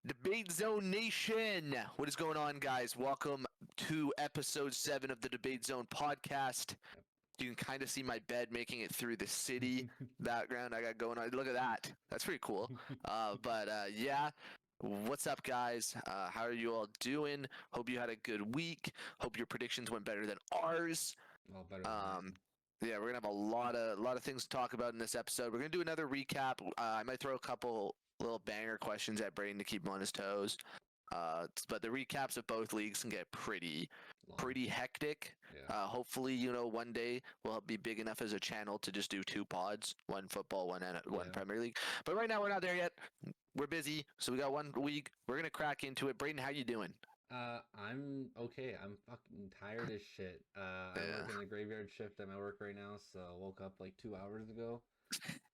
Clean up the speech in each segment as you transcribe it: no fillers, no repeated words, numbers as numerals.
Debate Zone Nation. What is going on, guys? Welcome to episode 7 of the Debate Zone podcast. Yep. You can kind of see my bed making it through the city background I got going on. Look at that. That's pretty cool. Yeah. What's up, guys? How are you all doing? Hope you had a good week. Hope your predictions went better than ours. Well, better than Um, mine. yeah, we're gonna have a lot of things to talk about in this episode. We're gonna do another recap. I might throw a couple little banger questions at Brayden to keep him on his toes. But the recaps of both leagues can get Long. pretty hectic. Yeah. Hopefully, one day we'll be big enough as a channel to just do 2 pods, one football, one Yeah. Premier League. But right now we're not there yet. We're busy, so we got 1 week. We're gonna crack into it. Brayden, how you doing? I'm okay. I'm fucking tired as shit. I Yeah. work in the graveyard shift at my work right now, so I woke up like 2 hours ago,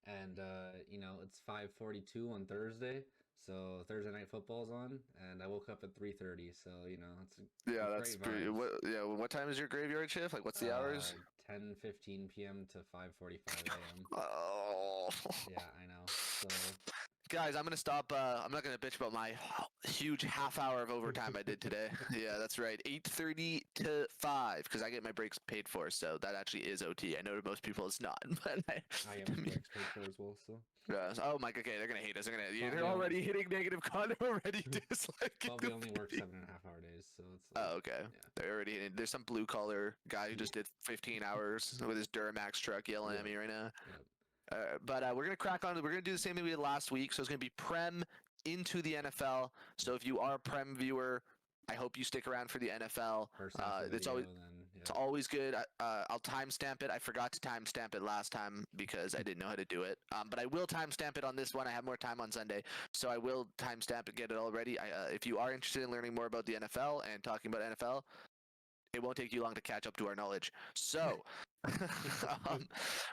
and it's 5:42 on Thursday, so Thursday night football's on, and I woke up at 3:30, so Yeah, it's that's great pretty. vibes. What time is your graveyard shift? Like, what's the hours? 10:15 p.m. to 5:45 a.m. Oh. Yeah, I know. So Guys, I'm gonna stop. I'm not gonna bitch about my huge half hour of overtime I did today. Yeah, that's right. 8:30 to 5 because I get my breaks paid for, so that actually is OT. I know to most people it's not, but I get my breaks paid for as well. So oh my, okay, they're gonna hate us. Well, They're they only- already hitting negative content already. Disliking well, the we only work video. 7.5 hour days, so it's like, Oh, okay. yeah. They're already hitting. There's some blue collar guy who just did 15 hours with his Duramax truck yelling at me right now. Yep. But we're gonna crack on. We're gonna do the same thing we did last week. So it's gonna be Prem into the NFL. So if you are a Prem viewer, I hope you stick around for the NFL. First half of the It's video, always then it's always good. I'll timestamp it. I forgot to timestamp it last time because I didn't know how to do it. But I will timestamp it on this one. I have more time on Sunday, so I will timestamp it, get it all ready. If you are interested in learning more about the NFL and talking about NFL, it won't take you long to catch up to our knowledge. So,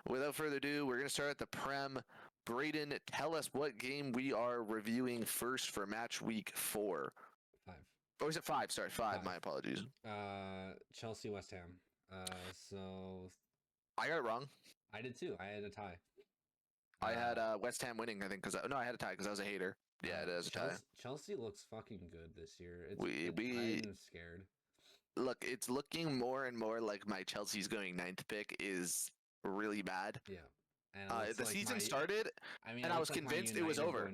without further ado, we're going to start at the Prem. Brayden, tell us what game we are reviewing first for match week 4. 5. Or is it 5? Sorry, 5. 5. My apologies. Chelsea West Ham. So I got it wrong. I did too. I had a tie. I had West Ham winning, I think, because I had a tie because I was a hater. Yeah, it is a tie. Chelsea looks fucking good this year. I'm scared. Look, it's looking more and more like my Chelsea's going 9th pick is really bad. Yeah. And the season started, and I was convinced it was over.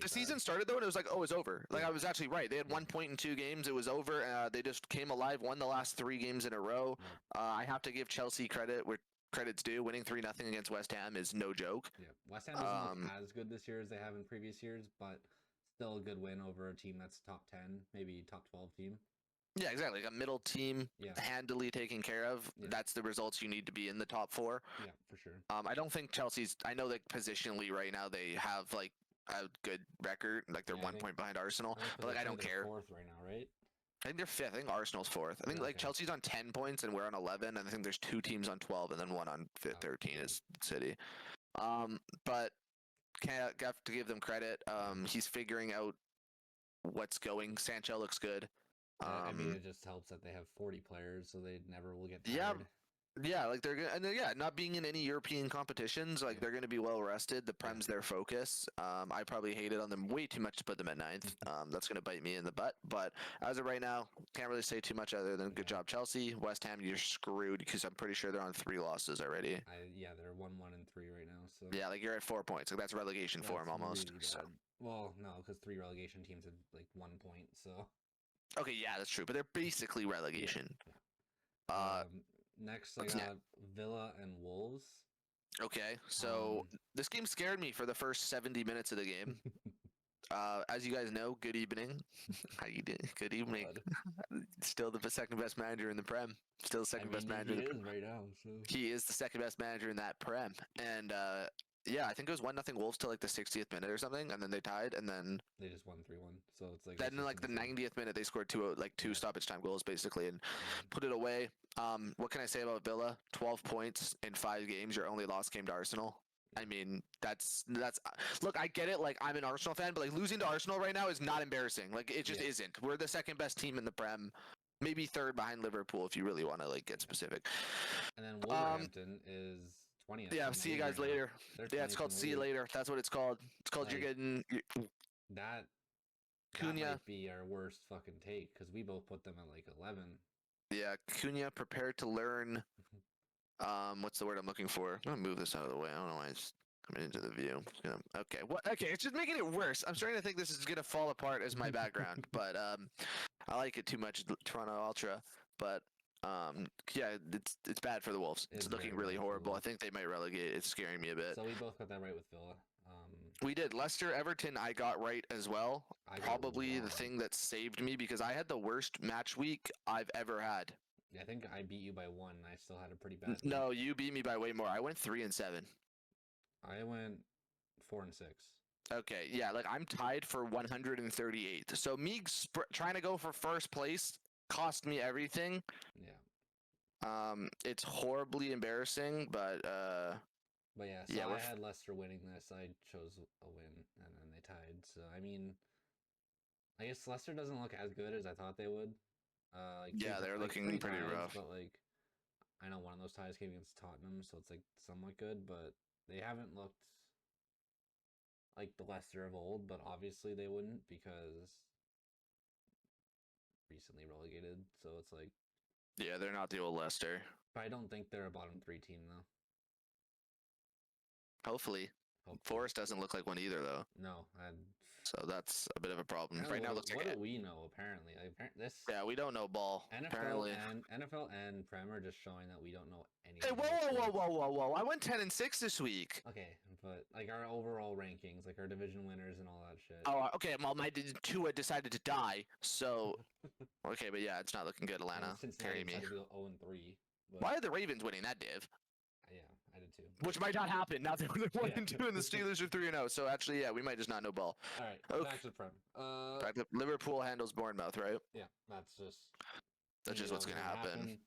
The season started though, and it was like, oh, it's over. Like I was actually right. They had 1 point in 2 games. It was over. They just came alive, won the last 3 games in a row. I have to give Chelsea credit where credit's due. Winning 3-0 against West Ham is no joke. Yeah, West Ham doesn't look as good this year as they have in previous years, but still a good win over a team that's top 10, maybe top 12 team. Yeah, exactly. Like a middle team, handily taken care of. Yeah. That's the results you need to be in the top 4. Yeah, for sure. I don't think Chelsea's. I know that positionally right now they have like a good record, like they're 1 point behind Arsenal. But like I don't care. 4th right now, right? I think they're 5th. I think Arsenal's 4th. I think like Chelsea's on 10 points and we're on 11. And I think there's 2 teams on 12 and then one on 13 is City. But have to give them credit. He's figuring out what's going. Sancho looks good. I mean, it just helps that they have 40 players, so they never will get tired. Yeah, like they're good, and not being in any European competitions, like they're going to be well rested. The Prem's their focus. I probably hated on them way too much to put them at 9th. That's going to bite me in the butt. But as of right now, can't really say too much other than good job, Chelsea. West Ham, you're screwed because I'm pretty sure they're on 3 losses already. They're 1-1-3 right now. So yeah, like you're at 4 points. Like that's relegation form almost. Really so. Well, no, because 3 relegation teams had like 1 point. So. Okay, yeah, that's true, but they're basically relegation. Yeah. Next, I got Villa and Wolves. Okay, so this game scared me for the first 70 minutes of the game. As you guys know, good evening. How you doing? Good evening. Still the second best manager in the Prem. Still the second best manager. He is right now. So. He is the second best manager in that Prem, and yeah, I think it was 1-0 Wolves till like the 60th minute or something, and then they tied, and then they just won 3-1. So it's like then in like the 90th minute they scored 2 stoppage time goals basically and put it away. What can I say about Villa? 12 points in 5 games. Your only loss came to Arsenal. I mean, that's look, I get it. Like I'm an Arsenal fan, but like losing to Arsenal right now is not embarrassing. Like it just isn't. We're the second best team in the Prem. Maybe 3rd behind Liverpool if you really want to like get specific. And then Wolverhampton is 20th. Yeah, see you guys later. Yeah, it's called see you later. That's what it's called. It's called you're getting that Cunha, might be our worst fucking take because we both put them at like 11. yeah, Cunha prepared to learn. What's the word I'm looking for? I'm gonna move this out of the way. I don't know why it's coming into the view. Okay, what? Okay, it's just making it worse. I'm starting to think this is gonna fall apart as my background, but I like it too much, Toronto Ultra. But yeah, it's bad for the Wolves. It's looking really horrible. I think they might relegate. It's scaring me a bit. So we both got that right with Villa. We did. Leicester, Everton, I got right as well. Probably the thing that saved me because I had the worst match week I've ever had. I think I beat you by 1. I still had a pretty bad week. No, you beat me by way more. I went 3-7. I went 4-6. Okay, yeah, like I'm tied for 138th. So me trying to go for first place cost me everything. Yeah. It's horribly embarrassing, but yeah, so yeah, I had Leicester winning this. I chose a win, and then they tied. So I mean, I guess Leicester doesn't look as good as I thought they would. Yeah, they're looking pretty rough. But like, I know one of those ties came against Tottenham, so it's like somewhat good. But they haven't looked like the Leicester of old. But obviously they wouldn't because recently relegated. So it's like, yeah, they're not the old Leicester. But I don't think they're a bottom 3 team though. Hopefully. Forest doesn't look like one either, though. No, so that's a bit of a problem. Right now, looks what like do we know? Apparently, yeah, we don't know ball. NFL and Prem are just showing that we don't know anything. Hey, whoa! I went 10-6 this week. Okay, but like our overall rankings, like our division winners and all that shit. Oh, okay. Well, my Tua decided to die, so okay, but yeah, it's not looking good. Atlanta, carry me. 0-3. Why are the Ravens winning that div? Yeah, I did too. Which might not happen now that they're 1-2 and the Steelers are 3-0. So actually, yeah, we might just not know ball. All right, back to the Prem. Back to Liverpool handles Bournemouth, right? Yeah, that's just what's gonna happen.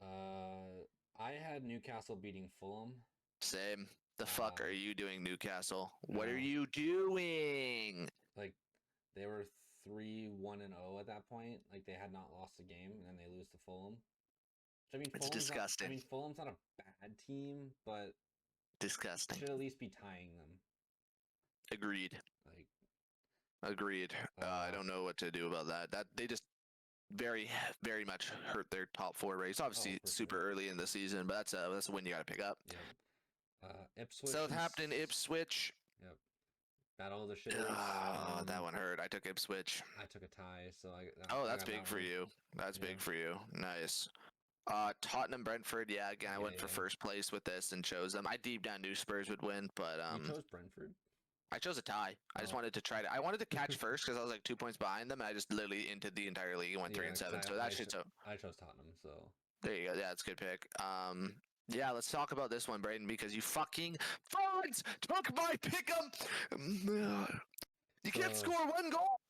I had Newcastle beating Fulham. Same. The fuck are you doing, Newcastle? What are you doing? Like, they were 3-1-0 at that point. Like, they had not lost a game, and then they lose to Fulham. I mean, it's disgusting. Fulham's not a bad team, but disgusting. Should at least be tying them. Agreed. Agreed. I don't know what to do about that. That they just very, very much hurt their top 4 race. Obviously, super early in the season, but that's a win you got to pick up. Yep. Ipswich. Southampton, Ipswich. Yep. Battle of the shitters. That one hurt. I took Ipswich. I took a tie, so that's big for you. That's big for you. Nice. Tottenham, Brentford. Yeah, again, I went for first place with this and chose them. I deep down knew Spurs would win, but you chose Brentford. I chose a tie. I just wanted to try to. I wanted to catch first because I was like 2 points behind them, and I just literally entered the entire league and went 3-7. So that shit's I chose Tottenham, so there you go. Yeah, it's a good pick. Yeah, let's talk about this one, Brayden, because you fucking frauds took my pick'em. You can't score 1 goal.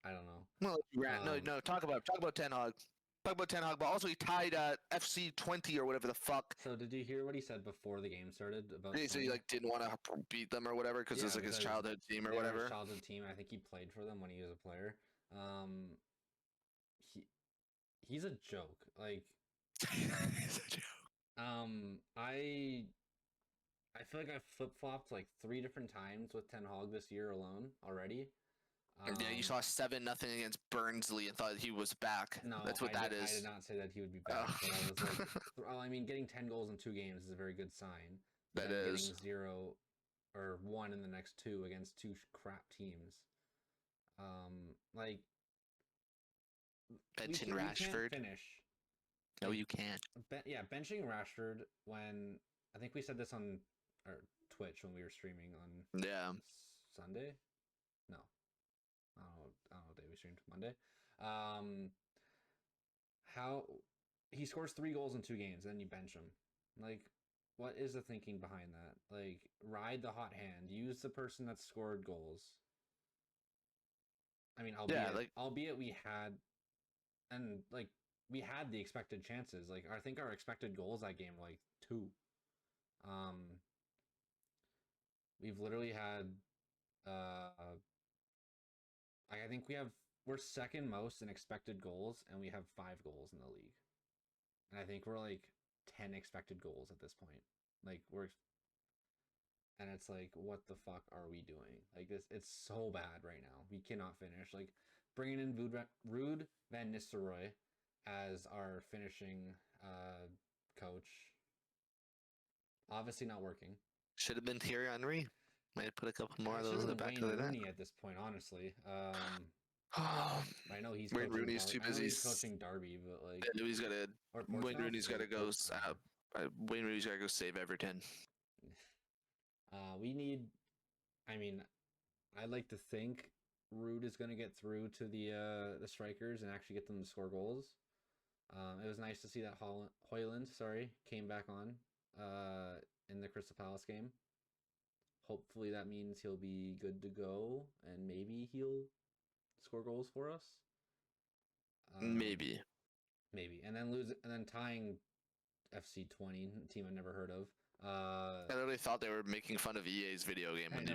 I don't know. Well, no. Talk about Ten Haag. Talk about Ten Haag, but also he tied FC 20 or whatever the fuck. So did you hear what he said before the game started about? So he like didn't want to beat them or whatever because it was like his childhood team or whatever. Childhood team. I think he played for them when he was a player. He's a joke. Like he's a joke. I feel like I've flip flopped like 3 different times with Ten Hag this year alone already. Yeah, you saw 7-0 against Burnsley and thought he was back. No, that's what that is. I did not say that he would be back. But I was like, well, I mean, getting 10 goals in 2 games is a very good sign. That is. Getting 0 or 1 in the next 2 against 2 crap teams. Like benching Rashford. Finish. No, you can't. Benching Rashford when I think we said this on our Twitch when we were streaming on Sunday. No. I don't know what day we streamed. Monday. How he scores 3 goals in 2 games, and then you bench him. Like, what is the thinking behind that? Like, ride the hot hand. Use the person that scored goals. I mean, albeit we had, and like we had the expected chances. Like, I think our expected goals that game were like 2. We've literally had I think we're second most in expected goals, and we have 5 goals in the league. And I think we're like 10 expected goals at this point. Like and it's like, what the fuck are we doing? Like this, it's so bad right now. We cannot finish. Like bringing in Ruud van Nistelrooy as our finishing coach, obviously not working. Should have been Thierry Henry. Might have put a couple more of Should those have in the been back Wayne of the net. Rooney at this point, honestly. I know he's Wayne coaching Rooney's too I know busy. he's coaching Derby, but like He's got to. or Wayne Portsmouth? Rooney's got to go. Portsmouth. Wayne Rooney's got to go save Everton. We need. I mean, I'd like to think Ruud is going to get through to the strikers and actually get them to score goals. It was nice to see that Hoyland, came back on in the Crystal Palace game. Hopefully that means he'll be good to go and maybe he'll score goals for us. Maybe. And then tying FC 20, a team I've never heard of. I literally thought they were making fun of EA's video game when they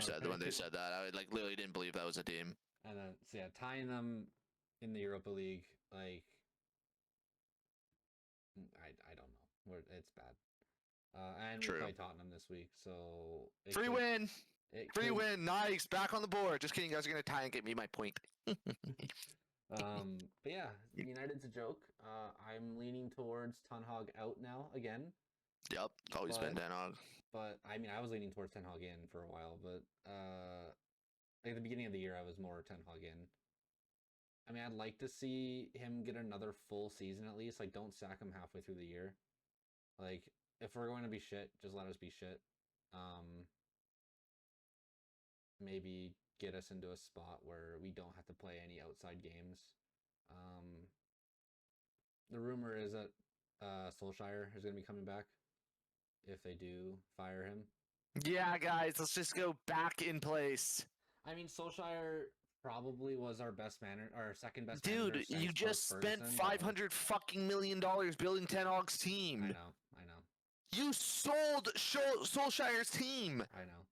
said that. I like literally didn't believe that was a team. And then tying them in the Europa League, like I don't know. It's bad. And we play Tottenham this week, so free win. Free win. Nice. Back on the board. Just kidding. You guys are gonna tie and get me my point. But yeah, United's a joke. I'm leaning towards Ten Haag out now again. Yep, it's always been Ten Hag. But I mean, I was leaning towards Ten Hag in for a while, but like at the beginning of the year, I was more Ten Hag in. I mean, I'd like to see him get another full season at least. Like, don't sack him halfway through the year. Like, if we're going to be shit, just let us be shit. Maybe get us into a spot where we don't have to play any outside games. The rumor is that Solskjaer is going to be coming back if they do fire him. Yeah, guys, let's just go back in place. I mean, Solskjaer probably was our best manager, our second best manager. Dude, you just spent $500 million building Ten Hag's team. I know. You sold Solskjaer's team. I know.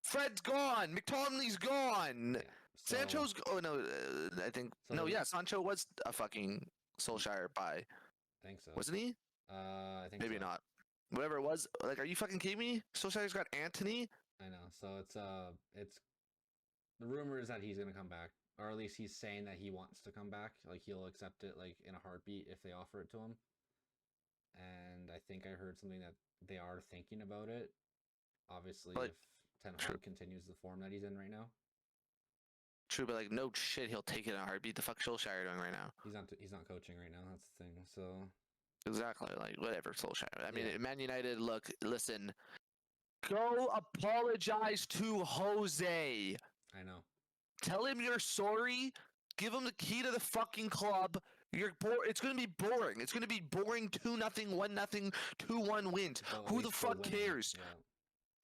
Fred's gone. McTominay's gone. Yeah, so, Sancho's. Oh no, I think Sancho was a fucking Solskjaer buy. I think so. Wasn't he? I think maybe not. Whatever it was. Like, are you fucking kidding me? Solskjaer's got Anthony. I know. So it's the rumor is that he's gonna come back, or at least he's saying that he wants to come back. Like he'll accept it like in a heartbeat if they offer it to him. And I think I heard something that they are thinking about it. Obviously, if Ten Hag continues the form that he's in right now. True, but like no shit, he'll take it in a heartbeat. The fuck Solskjaer doing right now? He's not coaching right now. That's the thing. So exactly, like whatever Solskjaer. I mean, Man United. Look, listen. Go apologize to Jose. I know. Tell him you're sorry. Give him the key to the fucking club. It's gonna be boring. It's gonna be boring. 2-0, 1-0, 2-1 wins. Who the fuck cares? Yeah.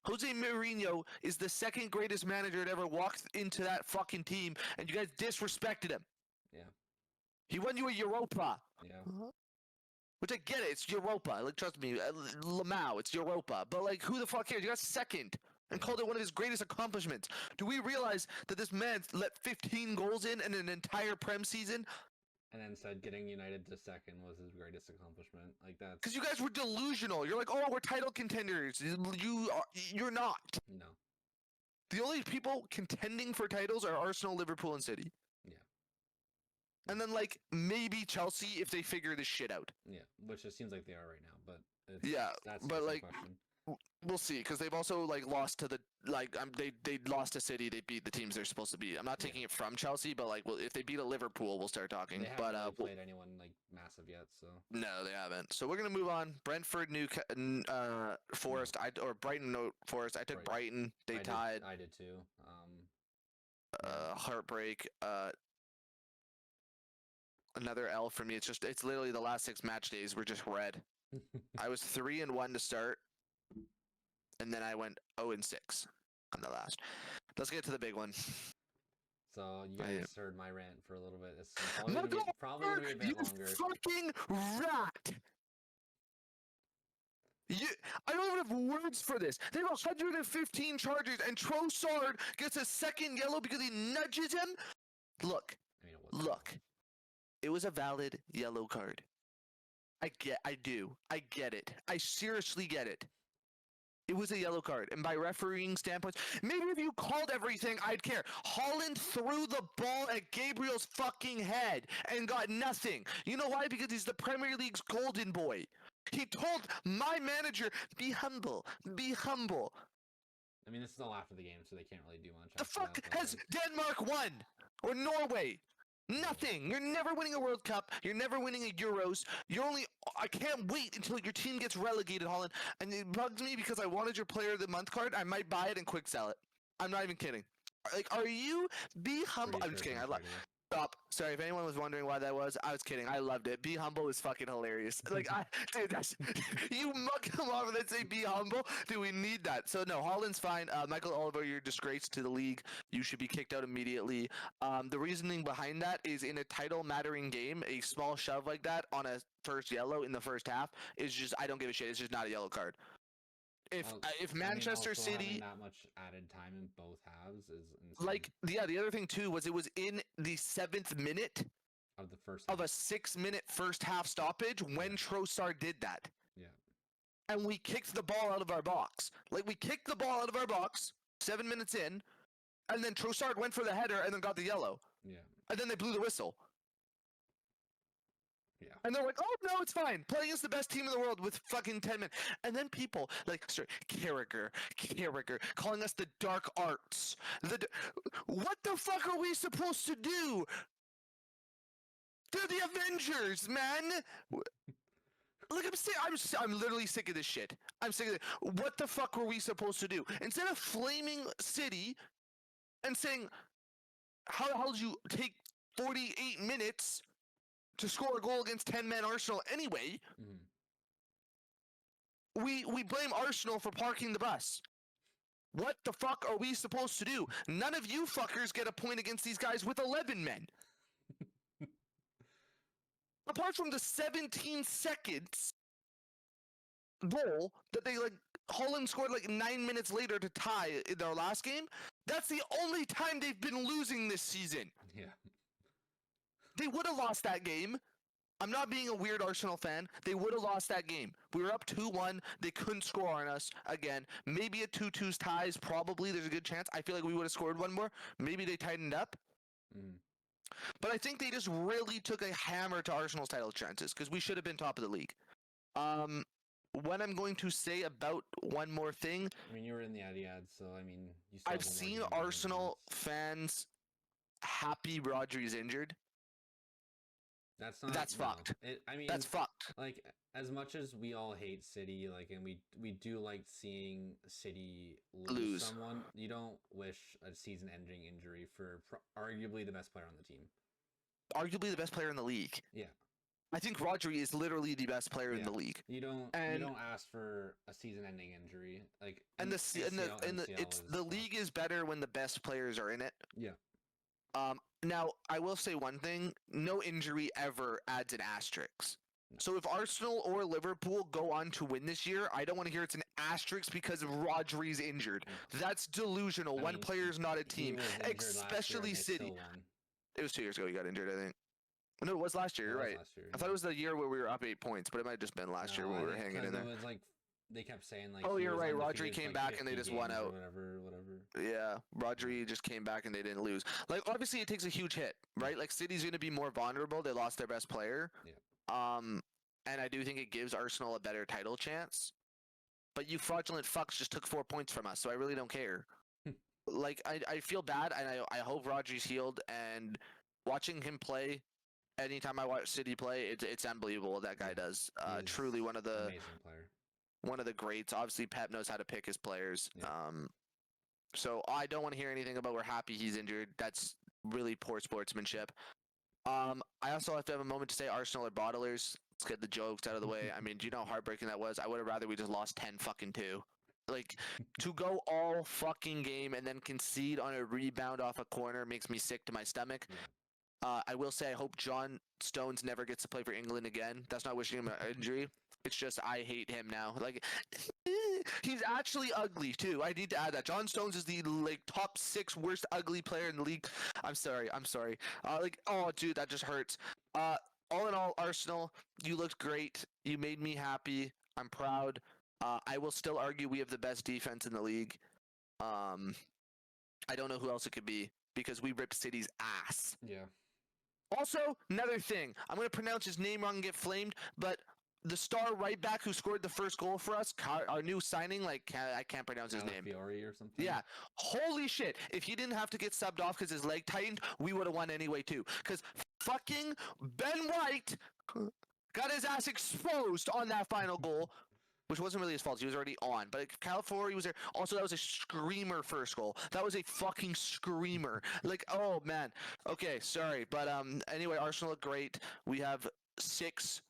Jose Mourinho is the second greatest manager that ever walked into that fucking team, and you guys disrespected him. Yeah. He won you a Europa. Yeah. Which I get it. It's Europa. Like, trust me, Lamau, it's Europa. But, like, who the fuck cares? You got second and called it one of his greatest accomplishments. Do we realize that this man let 15 goals in an entire Prem season? And then said getting United to second was his greatest accomplishment. Like that's because you guys were delusional. You're like, oh, we're title contenders. You're not. No. The only people contending for titles are Arsenal, Liverpool, and City. Yeah. And then like maybe Chelsea if they figure this shit out. Yeah, which it seems like they are right now. But that's but like question. We'll see, because they've also like lost to they lost to City. They beat the teams they're supposed to beat. I'm not taking it from Chelsea, but like, well, if they beat a Liverpool, we'll start talking. They haven't really played anyone like massive yet, so no, they haven't. So we're gonna move on. Brentford, Forest, or Brighton, Forest. I took Brighton. They tied. I did too. Heartbreak. Another L for me. It's literally the last 6 match days were just red. I was 3-1 to start. And then I went 0-6 on the last. Let's get to the big one. So you guys heard my rant for a little bit. It's probably gonna be a bit longer. You fucking rat! I don't even have words for this. They have 115 charges, and Trossard gets a second yellow because he nudges him. Look. It was a valid yellow card. I get it. I seriously get it. It was a yellow card. And by refereeing standpoints, maybe if you called everything, I'd care. Holland threw the ball at Gabriel's fucking head and got nothing. You know why? Because he's the Premier League's golden boy. He told my manager, be humble, be humble. I mean, this is all after the game, so they can't really do much. The fuck has Denmark won? Or Norway? Nothing. You're never winning a World Cup. You're never winning a Euros. I can't wait until your team gets relegated, Holland. And it bugs me because I wanted your Player of the Month card. I might buy it and quick sell it. I'm not even kidding. Like, are you? Be humble. I'm just kidding. Stop. Sorry, if anyone was wondering why that was, I was kidding. I loved it. Be humble is fucking hilarious. Like, dude, you mug him off and then say be humble. Dude, we need that. So no, Holland's fine. Michael Oliver, you're a disgrace to the league. You should be kicked out immediately. The reasoning behind that is in a title mattering game, a small shove like that on a first yellow in the first half is just, I don't give a shit. It's just not a yellow card. If Manchester City that much added time in both halves is insane. Like, yeah, the other thing too was it was in the 7th minute of the first of a 6-minute first half stoppage when Trossard did that. Yeah. And we kicked the ball out of our box. Like, we kicked the ball out of our box 7 minutes in, and then Trossard went for the header and then got the yellow. Yeah. And then they blew the whistle. Yeah. And they're like, oh, no, it's fine. Playing against the best team in the world with fucking 10 minutes. And then people, like, sorry, Carragher, calling us the dark arts. What the fuck are we supposed to do? They're the Avengers, man. Look, I'm literally sick of this shit. I'm sick of it. What the fuck were we supposed to do? Instead of flaming City and saying, how the hell did you take 48 minutes to score a goal against 10-man Arsenal anyway? We blame Arsenal for parking the bus. What the fuck are we supposed to do? None of you fuckers get a point against these guys with 11 men. Apart from the 17 seconds goal that they, like, Holland scored like 9 minutes later to tie in their last game, that's the only time they've been losing this season. Yeah. They would have lost that game. I'm not being a weird Arsenal fan. They would have lost that game. We were up 2-1. They couldn't score on us again. Maybe a 2-2 ties. Probably. There's a good chance. I feel like we would have scored one more. Maybe they tightened up. But I think they just really took a hammer to Arsenal's title chances because we should have been top of the league. What I'm going to say about one more thing. I mean, you were in the Etihad, so I mean, you I've seen Arsenal fans happy Rodri's injured. That's fucked. That's fucked. Like, as much as we all hate City, like, and we do like seeing City lose someone, you don't wish a season-ending injury for arguably the best player on the team. Arguably the best player in the league. Yeah. I think Rodri is literally the best player in the league. You don't ask for a season-ending injury, like. And the league is better when the best players are in it. Yeah. Now, I will say one thing. No injury ever adds an asterisk. So if Arsenal or Liverpool go on to win this year, I don't want to hear it's an asterisk because Rodri's injured. That's delusional. One player's not a team, especially City. It was 2 years ago he got injured, I think. No, it was last year. You're right. I thought it was the year where we were up 8 points, but it might have just been last year when we were hanging in there. It was like they kept saying like. Oh, you're right. Rodri came back and they just won out. Whatever. Yeah, Rodri just came back and they didn't lose. Like, obviously, it takes a huge hit, right? Like, City's going to be more vulnerable. They lost their best player. Yeah. And I do think it gives Arsenal a better title chance. But you fraudulent fucks just took 4 points from us, so I really don't care. Like, I feel bad, and I hope Rodri's healed. And watching him play, anytime I watch City play, it's unbelievable what that guy does. Truly one of the amazing player. One of the greats. Obviously, Pep knows how to pick his players. Yeah. So I don't want to hear anything about we're happy he's injured. That's really poor sportsmanship. I also have to have a moment to say Arsenal are bottlers. Let's get the jokes out of the way. I mean, do you know how heartbreaking that was? I would have rather we just lost 10-2. Like, to go all fucking game and then concede on a rebound off a corner makes me sick to my stomach. Yeah. I will say I hope John Stones never gets to play for England again. That's not wishing him an injury. It's just I hate him now. Like, he's actually ugly too. I need to add that. John Stones is the top 6 worst ugly player in the league. I'm sorry. Oh, dude, that just hurts. All in all, Arsenal, you looked great. You made me happy. I'm proud. I will still argue we have the best defense in the league. I don't know who else it could be because we ripped City's ass. Yeah. Also, another thing, I'm going to pronounce his name wrong and get flamed, but the star right back who scored the first goal for us, our new signing, I can't pronounce his name. Fiore or something. Yeah, holy shit! If he didn't have to get subbed off because his leg tightened, we would have won anyway too. Because fucking Ben White got his ass exposed on that final goal, which wasn't really his fault. He was already on. But California was there. Also, that was a screamer first goal. That was a fucking screamer. Like, oh man. Okay, sorry, but anyway, Arsenal look great. We have 6.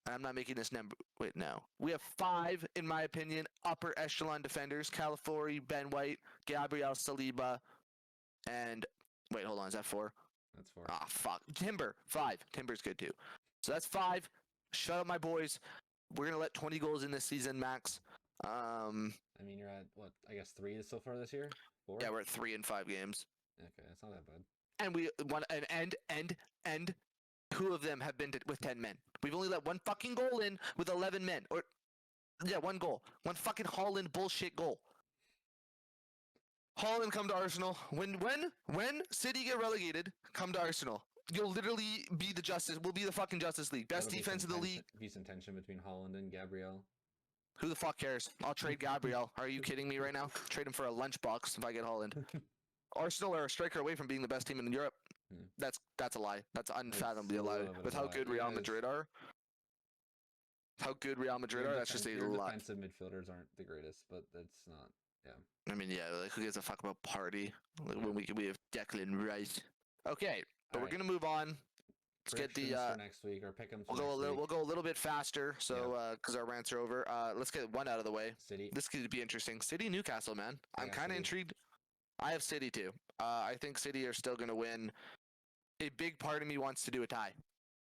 I'm not making this number. Wait, no. We have 5, in my opinion, upper echelon defenders: California, Ben White, Gabriel Saliba, and wait, hold on. Is that 4? That's 4. Ah, fuck. Timber, 5. Timber's good too. So that's 5. Shut up, my boys. We're gonna let 20 goals in this season, max. I mean, you're at what? I guess 3 so far this year. 4. Yeah, we're at 3 in 5 games. Okay, that's not that bad. And we won. And 2 of them have been with 10 men. We've only let 1 fucking goal in with 11 men. Or yeah, 1 goal. 1 fucking Holland bullshit goal. Holland, come to Arsenal. When City get relegated, come to Arsenal. You'll literally be the Justice. We'll be the fucking Justice League. Best That'll be defense in the some league. Be some tension between Holland and Gabriel. Who the fuck cares? I'll trade Gabriel. Are you kidding me right now? Trade him for a lunchbox if I get Holland. Arsenal are a striker away from being the best team in Europe. That's a lie. That's unfathomably a lie. With how good Real Madrid are. How good Real Madrid are, that's just a lot. Defensive midfielders aren't the greatest, but that's not. Yeah. I mean, yeah, like who gives a fuck about Party when we have Declan Rice? Okay, but we're gonna move on. Let's get the for next week or pick them. We'll go a little bit faster, so because our rants are over. Let's get one out of the way. City. This could be interesting. City, Newcastle, man. I'm kind of intrigued. I have City too. I think City are still gonna win. A big part of me wants to do a tie.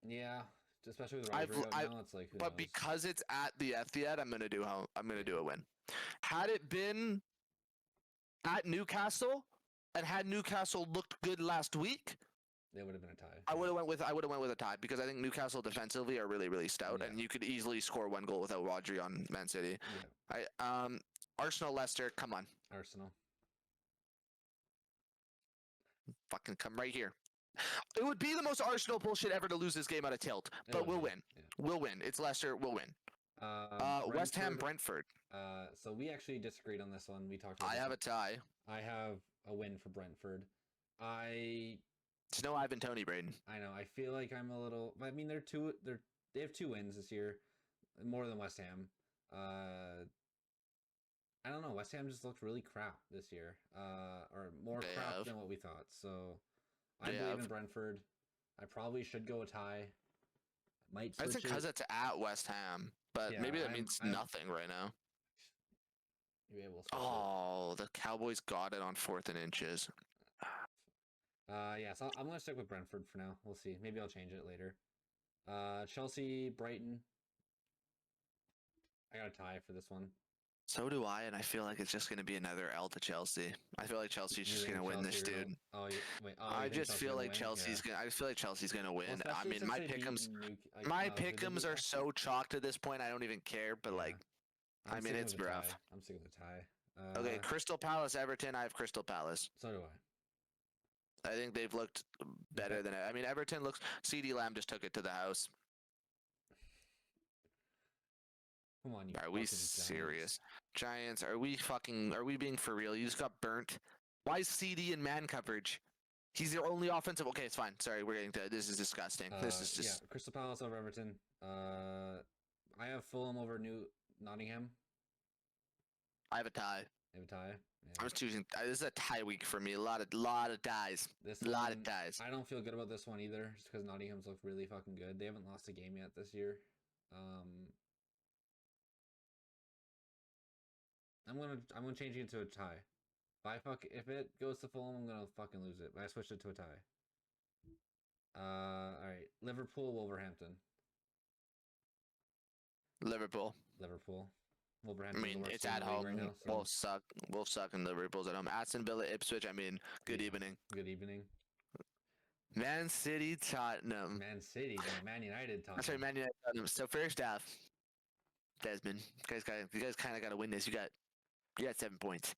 Yeah, especially with rivalry right now, it's like. But because it's at the Etihad, I'm gonna do a win. Had it been at Newcastle and had Newcastle looked good last week, they would have been a tie. I would have went with a tie because I think Newcastle defensively are really, really stout, and you could easily score 1 goal without Rodri on Man City. Yeah. Arsenal, Leicester, come on. Arsenal. Fucking come right here. It would be the most Arsenal bullshit ever to lose this game out of tilt, but we'll win. Yeah. We'll win. It's Leicester. We'll win. West Ham, Brentford. So we actually disagreed on this one. We talked about I have a tie. I have a win for Brentford. It's no Ivan Toney, Brayden. I know. I feel like I'm a little. I mean, they have 2 wins this year, more than West Ham. I don't know. West Ham just looked really crap this year, or more crap than what we thought. So I believe in Brentford. I probably should go a tie. Might. I think because it's at West Ham, but maybe that means nothing right now. You'll be able to the Cowboys got it on 4th and inches. Yeah, so I'm gonna stick with Brentford for now. We'll see. Maybe I'll change it later. Chelsea, Brighton. I got a tie for this one. So do I, and I feel like it's just gonna be another L to Chelsea. I feel like Chelsea's just gonna win this, dude. I just feel like Chelsea's gonna. I feel like Chelsea's gonna win. I mean, my pick'ems are so chalked at this point. I don't even care. But I mean, it's rough. I'm sticking with the tie. Okay, Crystal Palace, Everton. I have Crystal Palace. So do I. I think they've looked better than it. I mean, Everton looks. CD Lamb just took it to the house. Come on, are we serious? Giants, are we being for real? You just got burnt. Why is CD in man coverage? He's their only offensive. Okay, it's fine. Sorry, we're getting to this is disgusting. This is just Crystal Palace over Everton. I have Fulham over Nottingham. I have a tie. You have a tie? Yeah. I was choosing. This is a tie week for me. A lot of ties. A lot of ties. I don't feel good about this one either, just because Nottingham's looked really fucking good. They haven't lost a game yet this year. I'm gonna change it to a tie. If it goes to Fulham, I'm gonna fucking lose it. But I switched it to a tie. All right. Liverpool, Wolverhampton. Liverpool. Wolverhampton. I mean, it's at home. Right now, so. Wolves suck, and Liverpool's at home. Aston Villa, Ipswich. I mean, good evening. Good evening. Man City, Tottenham. Man City, Man United, Tottenham. That's right, Man United, Tottenham. So first half, Desmond. You guys kind of got to win this. You got 7 points.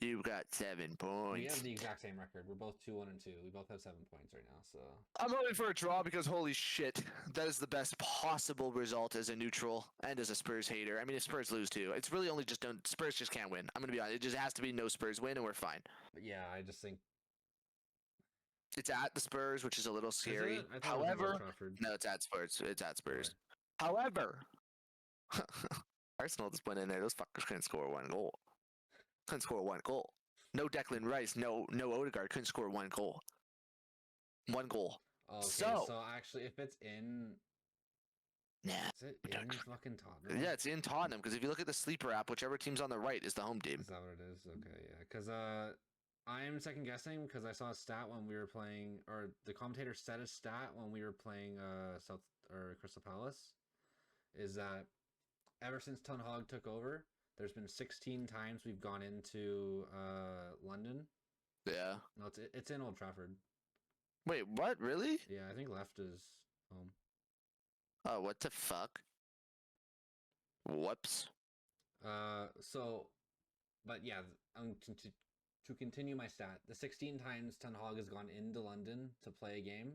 You got 7 points. We have the exact same record. We're both 2-1 and 2. We both have 7 points right now. So I'm hoping for a draw because holy shit, that is the best possible result as a neutral and as a Spurs hater. I mean, if Spurs lose too, it's really only just Spurs just can't win. I'm gonna be honest. It just has to be no Spurs win and we're fine. but yeah, I just think It's at the Spurs, which is a little scary. I thought it was at Old However, Trafford. no, it's at Spurs. It's at Spurs. However, Arsenal just went in there. Those fuckers couldn't score 1 goal. Couldn't score 1 goal. No Declan Rice. No Odegaard. Couldn't score 1 goal. 1 goal. Okay, So actually, if it's in, nah. is it in fucking Tottenham? Yeah, it's in Tottenham because if you look at the sleeper app, whichever team's on the right is the home team. Is that what it is? Okay, yeah. Because I'm second guessing because I saw a stat when we were playing, or the commentator said a stat when we were playing Crystal Palace, is that ever since Ten Hag took over, there's been 16 times we've gone into London. Yeah. No, it's in Old Trafford. Wait, what? Really? Yeah, I think left is home. Oh, what the fuck? Whoops. But yeah, to continue my stat, the 16 times Ten Hag has gone into London to play a game,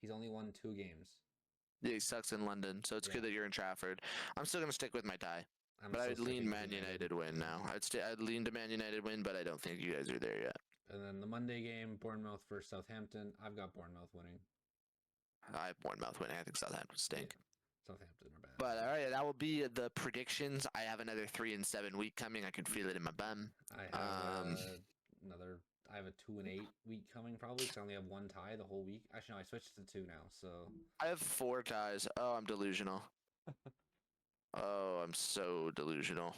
he's only won 2 games. Yeah, he sucks in London, so it's good that you're in Trafford. I'm still gonna stick with my tie, but I'd lean Man United win now. I'd lean to Man United win, but I don't think you guys are there yet. And then the Monday game, Bournemouth versus Southampton. I've got Bournemouth winning. I have Bournemouth winning. I think Southampton stink. Yeah. Southampton are bad. But all right, that will be the predictions. I have another 3-7 week coming. I can feel it in my bum. I have I have a 2-8 week coming probably because I only have 1 tie the whole week. Actually, no, I switched to 2 now. So I have 4 ties. Oh, I'm delusional. Oh, I'm so delusional.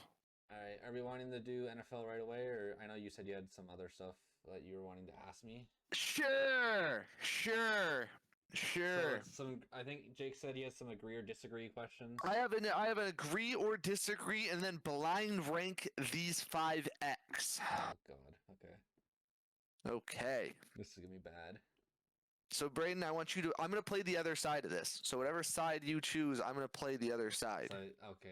all right, are we wanting to do NFL right away, or I know you said you had some other stuff that you were wanting to ask me? Sure. So I think Jake said he has some agree or disagree questions. I have an agree or disagree, and then blind rank these 5 X. Oh God. Okay. Okay. This is gonna be bad. So Brayden, I'm gonna play the other side of this. So whatever side you choose, I'm gonna play the other side.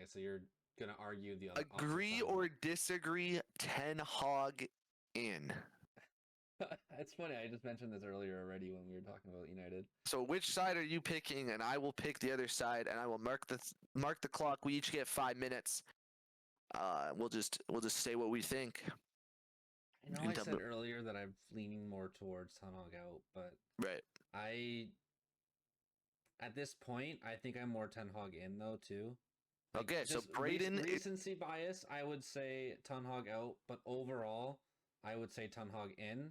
So you're gonna argue the other. Agree or disagree? Ten Hag in. It's funny. I just mentioned this earlier already when we were talking about United. So which side are you picking? And I will pick the other side, and I will mark the clock. We each get 5 minutes. We'll just say what we think. I know I said earlier that I'm leaning more towards Ten Hag out, but right. At this point, I think I'm more Ten Hag in though too. Okay, so Brayden, recency bias, I would say Ten Hag out, but overall, I would say Ten Hag in.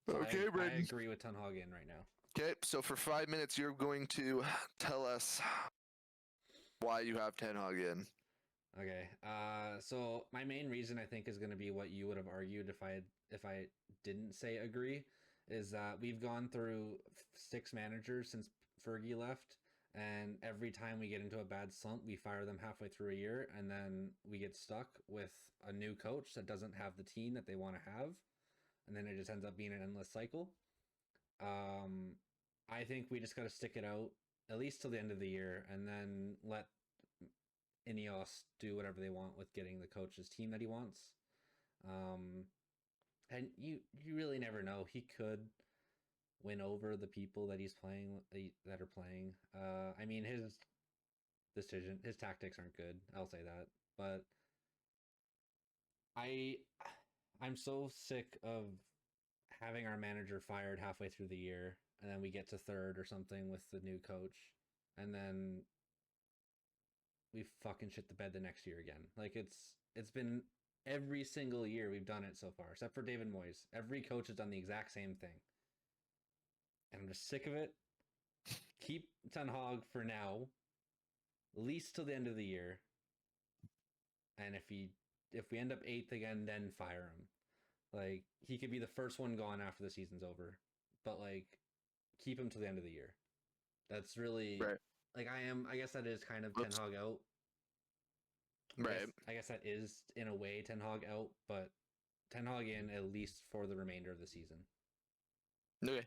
So okay, Brayden. I agree with Ten Hag in right now. Okay, so for 5 minutes, you're going to tell us why you have Ten Hag in. Okay. So my main reason I think is going to be what you would have argued if I didn't say agree, is that we've gone through 6 managers since Fergie left, and every time we get into a bad slump, we fire them halfway through a year, and then we get stuck with a new coach that doesn't have the team that they want to have, and then it just ends up being an endless cycle. I think we just got to stick it out at least till the end of the year, and then let Ineos do whatever they want with getting the coach's team that he wants. And you really never know. He could win over the people that he's playing that are playing. I mean, his tactics aren't good. I'll say that. But I'm so sick of having our manager fired halfway through the year, and then we get to 3rd or something with the new coach, and then we fucking shit the bed the next year again. Like it's been every single year we've done it so far, except for David Moyes. Every coach has done the exact same thing, and I'm just sick of it. Keep Ten Hag for now, at least till the end of the year. And if we end up 8th again, then fire him. Like, he could be the first one gone after the season's over, but like, keep him till the end of the year. That's really right. Like I guess that is kind of Ten Hag out. Right. I guess that is in a way Ten Hag out, but Ten Hag in at least for the remainder of the season. Okay.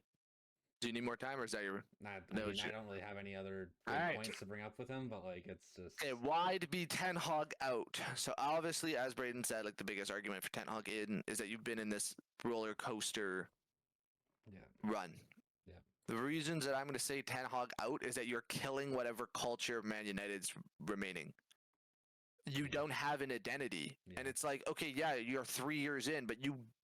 Do you need more time, or is that your? I No, mean, I don't really have any other good Alright. points to bring up with him, but like it's just Okay, why to be Ten Hag out? So obviously, as Brayden said, like the biggest argument for Ten Hag in is that you've been in this roller coaster yeah, run. yeah, The reasons that I'm going to say Ten Hag out is that you're killing whatever culture of Man United's remaining. You Yeah. don't have an identity, and Yeah. it's like, okay, yeah, you're 3 years in, but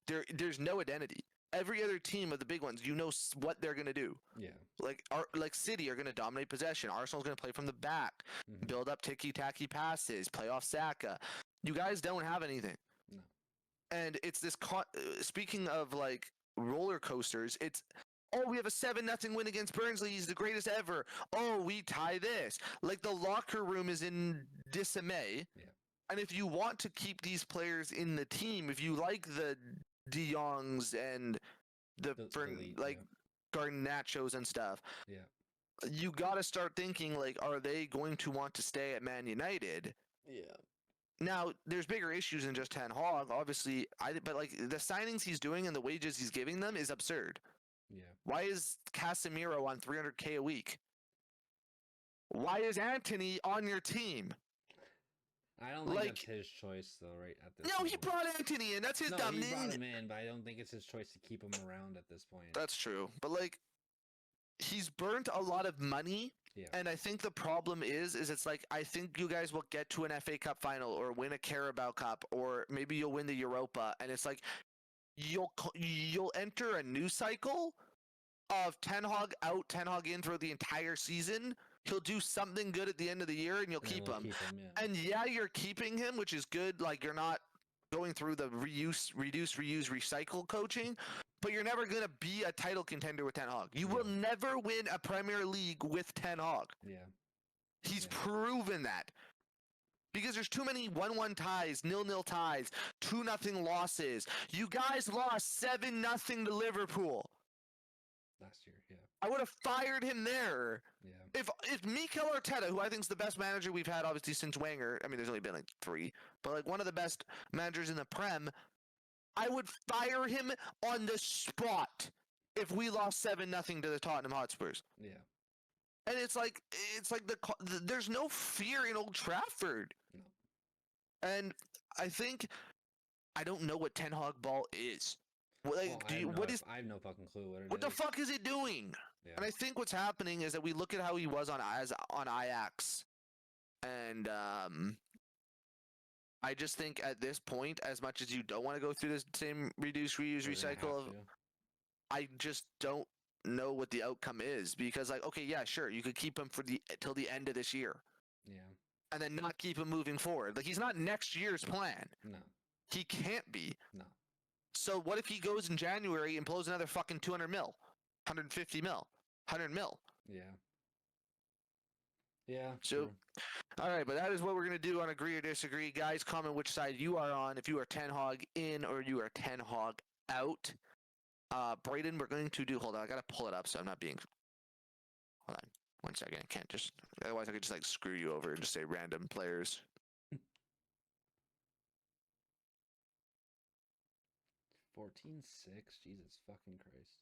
there's no identity. Every other team of the big ones, you know what they're gonna do. yeah, Like City are gonna dominate possession. Arsenal's gonna play from the back, Mhm. build up ticky-tacky passes, play off Saka. You guys don't have anything. No. And it's this. Speaking of like roller coasters, it's. Oh, we have a 7-0 win against Burnley. He's the greatest ever. Oh, we tie this. Like the locker room is in dismay. Yeah. And if you want to keep these players in the team, if you like the De Jongs and the elite, like Garnachos and stuff, yeah, you got to start thinking like, are they going to want to stay at Man United? yeah, Now, there's bigger issues than just Ten Hag, obviously. But like the signings he's doing and the wages he's giving them is absurd. yeah. Why is Casemiro on 300K a week? Why is Anthony on your team? I don't think Like- that's his choice though, right at this. No, he moment. brought Anthony in. That's his No, dumb he brought name. him in, but I don't think it's his choice to keep him around at this point. That's true. But like he's burnt a lot of money. Yeah. And I think the problem is it's like I think you guys will get to an FA Cup final or win a Carabao Cup or maybe you'll win the Europa and it's like you'll enter a new cycle of Ten Hag out, Ten Hag in throughout the entire season. He'll do something good at the end of the year and you'll And keep we'll him. yeah. And yeah, you're keeping him, which is good. Like you're not going through the reduce, reuse, recycle coaching, but you're never gonna be a title contender with Ten Hag. You will never win a Premier League with Ten Hag. Yeah. He's Yeah. proven that. Because there's too many 1-1 ties, 0-0 ties, 2-0 losses. You guys lost 7-0 to Liverpool. Last year, yeah. I would have fired him there. Yeah. If Mikel Arteta, who I think is the best manager we've had, obviously since Wenger, I mean, there's only been like 3, but like one of the best managers in the Prem, I would fire him on the spot if we lost 7-0 to the Tottenham Hotspurs. Yeah. And it's like there's no fear in Old Trafford. No. And I think I don't know what Ten Hag ball is. Like, Well, I have no fucking clue what it is. what the fuck is it doing? Yeah. And I think what's happening is that we look at how he was on Ajax, and I just think at this point, as much as you don't want to go through this same reduce, reuse, We're gonna recycle, have to. I just don't know what the outcome is because, like, okay, yeah, sure, you could keep him for till the end of this year, Yeah. and then not keep him moving forward. Like, he's not next year's plan. No. He can't be. No. So what if he goes in January and blows another fucking 200 mil, 150 mil, 100 mil? Yeah. Yeah. So, true. all right, but that is what we're gonna do on Agree or Disagree, guys. Comment which side you are on. If you are Ten Hag in or you are Ten Hag out. Brayden, we're going to do. Hold on, I gotta pull it up so I'm not being. Hold on, 1 second. I can't just. Otherwise, I could just like screw you over and just say random players. 14-6. Jesus fucking Christ.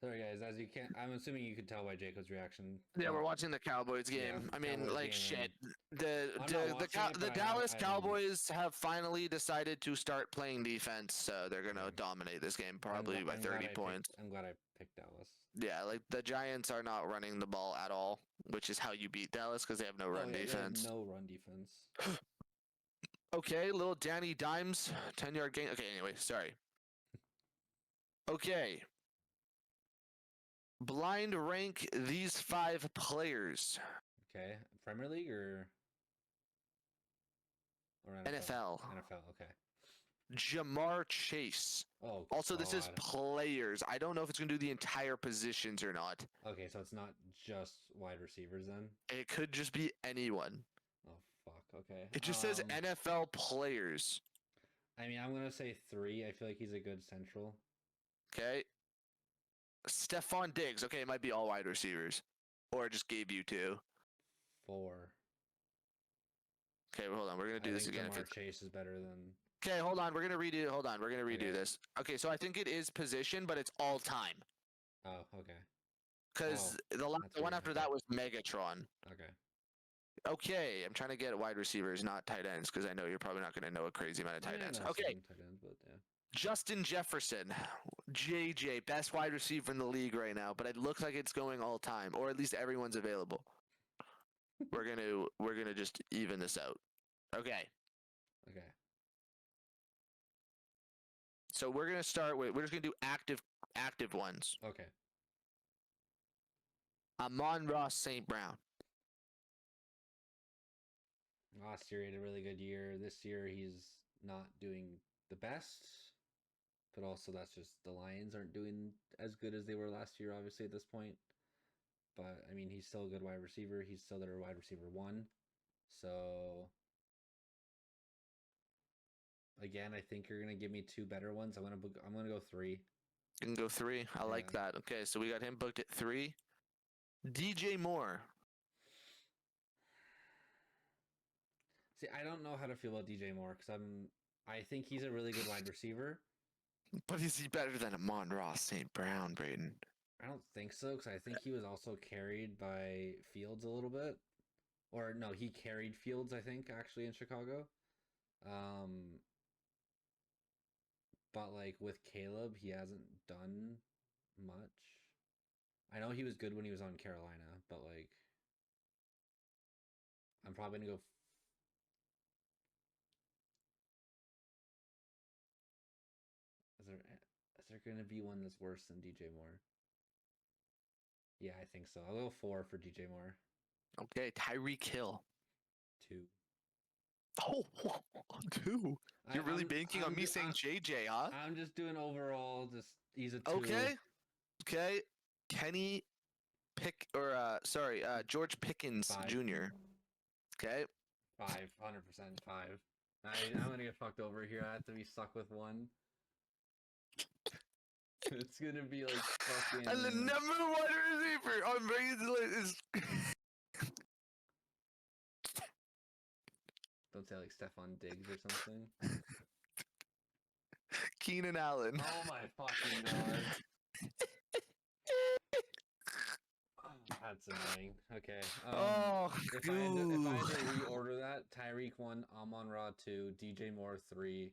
Sorry guys, as you can't, I'm assuming you could tell by Jacob's reaction. Yeah, we're watching the Cowboys game. Yeah, I mean, Cowboys like game, shit. I'm The not the watching it, the but Dallas I Cowboys have finally decided to start playing defense, so they're gonna dominate this game probably by 30 points. I'm glad I picked Dallas. Yeah, like the Giants are not running the ball at all, which is how you beat Dallas because they have no run Oh, yeah, they have defense. no run defense. Okay, little Danny Dimes, 10-yard gain. Okay, anyway, sorry. Okay. Blind rank these 5 players. Okay, Premier League or NFL. NFL. Okay. Jamar Chase. Oh. Also, this is God. players. I don't know if it's going to do the entire positions or not. Okay, so it's not just wide receivers then. It could just be anyone. Oh fuck. Okay. It just says NFL players. I mean, I'm gonna say 3. I feel like he's a good central. Okay. Stephon Diggs. Okay, it might be all wide receivers. Or it just gave you 2. 4. Okay, well, hold on. We're going to do this again. Jamar Chase is better than. Okay, hold on. We're going to redo. Hold on. We're going to redo Okay. this. Okay, so I think it is position, but it's all time. Oh, okay. Because Oh, the that's one weird. after Okay. that was Megatron. Okay. Okay, I'm trying to get wide receivers, not tight ends, because I know you're probably not going to know a crazy amount of I tight mean, I ends. know Okay, some tight ends, but yeah. Justin Jefferson, JJ, best wide receiver in the league right now, but it looks like it's going all time, or at least everyone's available. We're gonna just even this out. Okay, Okay. so we're gonna start with we're just gonna do active ones. Okay. Amon-Ra St. Brown. Last year he had a really good year. This year he's not doing the best, but also that's just the Lions aren't doing as good as they were last year, obviously, at this point. But I mean, he's still a good wide receiver. He's still their wide receiver one. So again, I think you're gonna give me two better ones. I'm gonna go three. You can go three. I like Yeah. that. Okay, so we got him booked at 3. DJ Moore. See, I don't know how to feel about DJ Moore because I think he's a really good wide receiver. But is he better than Amon-Ra St. Brown, Brayden? I don't think so because I think he was also carried by Fields a little bit. Or no, he carried Fields, I think, actually in Chicago. Um, but like with Caleb, he hasn't done much. I know he was good when he was on Carolina, but like I'm probably gonna go. Is there gonna be one that's worse than DJ Moore? Yeah, I think so. I'll go 4 for DJ Moore. Okay, Tyreek Hill. 2. Oh, 2. You're really banking on me saying JJ, huh? I'm just doing overall. Just he's a 2. Okay. Okay. Kenny George Pickens 5. Jr. Okay. 5. 100% 5. I'm gonna get fucked over here. I have to be stuck with one. It's gonna be like fucking. And the number one receiver on Brady's list is Don't say like Stephon Diggs or something. Keenan Allen. Oh my fucking god. That's annoying. Okay. If I had to reorder that, Tyreek 1, Amon-Ra 2, DJ Moore 3,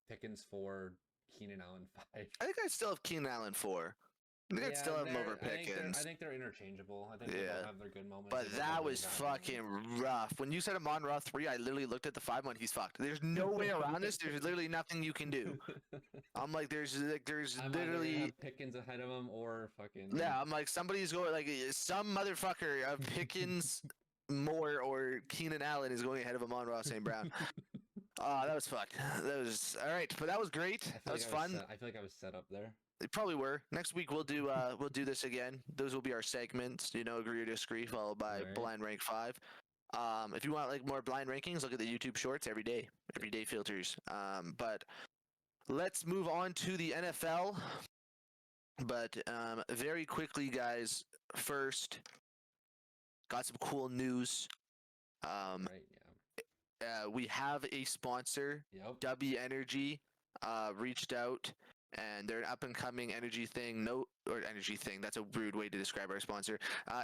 Pickens 4, Keenan Allen 5. I think I still have Keenan Allen 4. I think I'd still have him over Pickens. I think they're interchangeable. I think they both have their good moments. But that was fucking rough. When you said Amon-Ra 3, I literally looked at the 5 one. He's fucked. There's no way around this. There's literally nothing you can do. I'm like, there's literally have Pickens ahead of him or fucking. Yeah, I'm like, somebody's going like some motherfucker of Pickens, Moore, or Keenan Allen is going ahead of Amon-Ra St. Brown. That was fucked. That was all right, but that was great. That was fun. I feel like I was set up there. They probably were. Next week we'll do this again. Those will be our segments. Agree or disagree, followed by blind rank 5. If you want like more blind rankings, look at the YouTube shorts every day filters. But let's move on to the NFL. But very quickly, guys. First, got some cool news. We have a sponsor. Yep. W Energy reached out, and they're an up-and-coming energy thing. Energy thing. That's a rude way to describe our sponsor.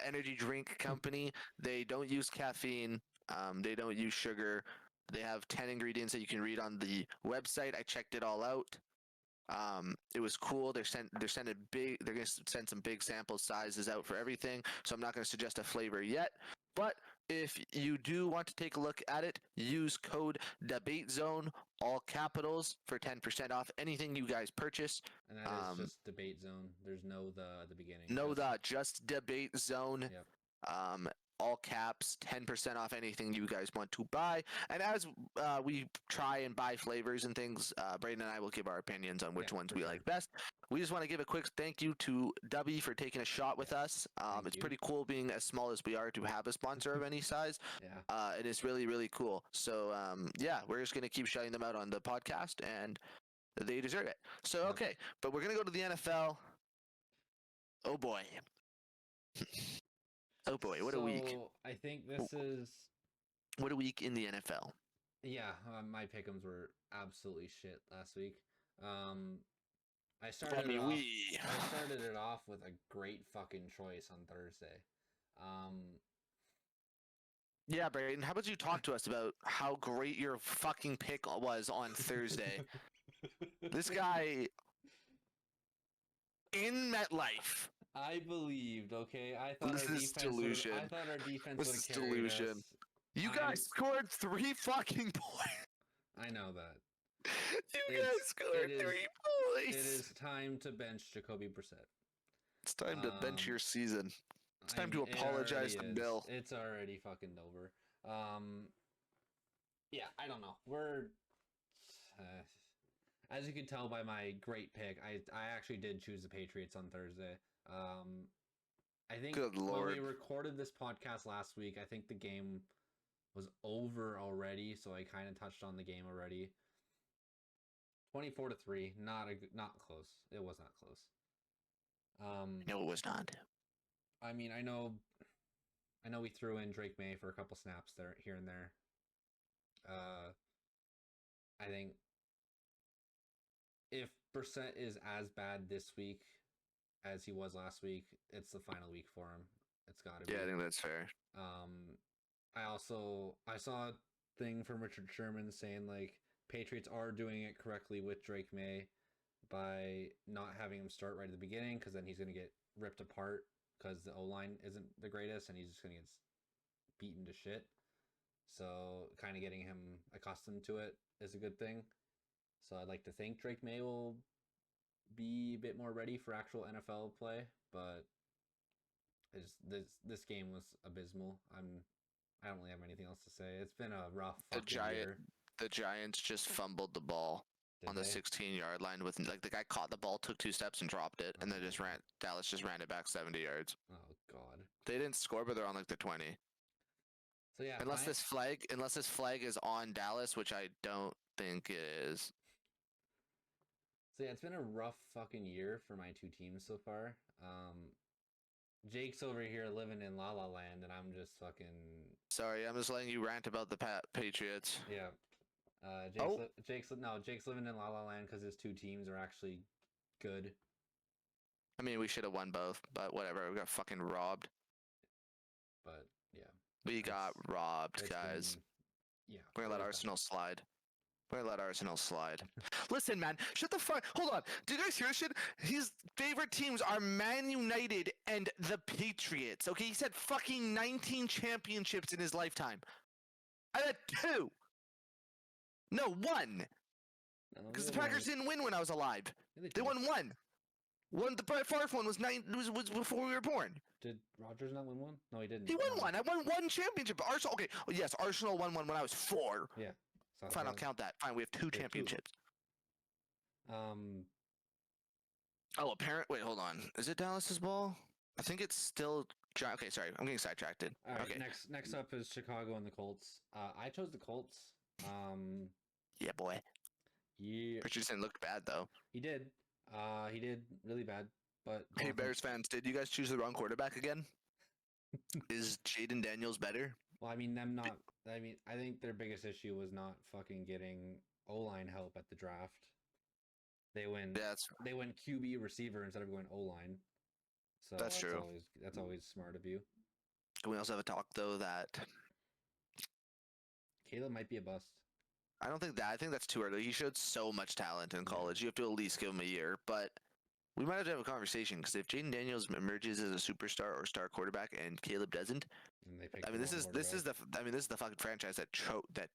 Energy drink company. They don't use caffeine. They don't use sugar. They have 10 ingredients that you can read on the website. I checked it all out. It was cool. They're gonna send some big sample sizes out for everything. So I'm not gonna suggest a flavor yet. But if you do want to take a look at it, use code DebateZone, all capitals, for 10% off anything you guys purchase. And that is just Debate Zone. There's no the at the beginning. No, just Debate Zone. Yep. All caps, 10% off anything you guys want to buy. And as we try and buy flavors and things, Brayden and I will give our opinions on which ones we like best. We just want to give a quick thank you to W for taking a shot with us. It's pretty cool being as small as we are to have a sponsor of any size. It is really, really cool. So, we're just going to keep shouting them out on the podcast, and they deserve it. So, okay, but we're going to go to the NFL. Oh, boy. Oh boy, what a week. I think this is... What a week in the NFL. Yeah, my pick'ems were absolutely shit last week. I I started it mean, off. I started it off with a great fucking choice on Thursday. Um, Yeah, Brayden, how about you talk to us about how great your fucking pick was on Thursday? This guy in MetLife. I believed. Okay, I thought our This is defense would. I delusion. thought our defense would This have is carried us. delusion. You I'm. guys scored 3 fucking points. I know that. You guys It's. scored It is. 3 It points. is time to bench Jacoby Brissett. It's time to bench your season. It's I time mean, to it apologize already to is. Bill. It's already fucking over. Yeah, I don't know. We're. As you can tell by my great pick, I actually did choose the Patriots on Thursday. I think Good when lord. we recorded this podcast last week, I think the game was over already, so I kind of touched on the game already. 24-3, not close. It was not close. No, it was not. I mean, I know we threw in Drake May for a couple snaps there, here and there. I think if Brissett is as bad this week as he was last week, it's the final week for him. It's got to be. Yeah, I think that's fair. I saw a thing from Richard Sherman saying like Patriots are doing it correctly with Drake May by not having him start right at the beginning because then he's going to get ripped apart because the O-line isn't the greatest and he's just going to get beaten to shit. So kind of getting him accustomed to it is a good thing. So I'd like to think Drake May will be a bit more ready for actual NFL play, but this game was abysmal. I don't really have anything else to say. It's been a rough fucking year. The Giants just fumbled the ball on the 16-yard line with like the guy caught the ball, took 2 steps and dropped it, and then just ran. Dallas just ran it back 70 yards. Oh god. They didn't score, but they're on like the 20. So yeah, unless this flag is on Dallas, which I don't think it is. So yeah, it's been a rough fucking year for my two teams so far. Jake's over here living in La La Land, and I'm just fucking. Sorry, I'm just letting you rant about the Patriots. Yeah. Jake's living in La La Land because his two teams are actually good. I mean, we should have won both, but whatever. We got fucking robbed. But yeah, we got robbed, guys. Yeah, we're gonna let Arsenal slide. We're gonna let Arsenal slide. Listen, man, shut the fuck. Hold on. Do you guys hear this shit? His favorite teams are Man United and the Patriots. Okay, he said fucking 19 championships in his lifetime. I had 2. No, 1. Because the Packers didn't win when I was alive. They won 1. The Favre one was was before we were born. Did Rodgers not win 1? No, he didn't. He won 1. I won 1 championship. Arsenal. Okay. Oh, yes, Arsenal won 1 when I was 4. Yeah. Fine, I'll count that. Fine, we have 2 championships. 2. Oh, Wait, hold on. Is it Dallas's ball? I think it's still. Okay, sorry. I'm getting sidetracked. All right. Okay. Next up is Chicago and the Colts. I chose the Colts. Yeah, boy. Yeah. Richardson looked bad though. He did. He did really bad. But hey, Bears fans, did you guys choose the wrong quarterback again? Is Jaden Daniels better? Well, I mean, I think their biggest issue was not fucking getting O-line help at the draft. They went QB receiver instead of going O-line. So that's true. That's always smart of you. Can we also have a talk though that Caleb might be a bust? I don't think that. I think that's too early. He showed so much talent in college. You have to at least give him a year. But we might have to have a conversation because if Jaden Daniels emerges as a superstar or star quarterback and Caleb doesn't, this is the fucking franchise that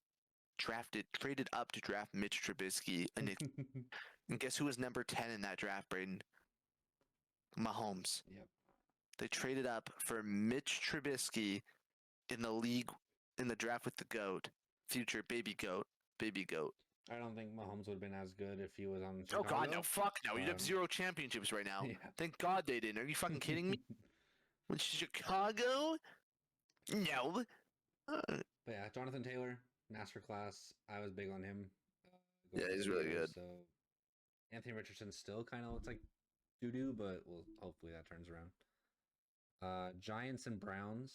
traded up to draft Mitch Trubisky, and guess who was number 10 in that draft, Brayden? Mahomes. Yep. They traded up for Mitch Trubisky in the draft with the GOAT, future baby GOAT. I don't think Mahomes would have been as good if he was on Chicago. Oh God, no! Fuck no! You'd have 0 championships right now. Yeah. Thank God they didn't. Are you fucking kidding me? With Chicago? No. But yeah, Jonathan Taylor, masterclass. I was big on him. Yeah, he's really good. So Anthony Richardson still kind of looks like doo-doo, but hopefully that turns around. Giants and Browns.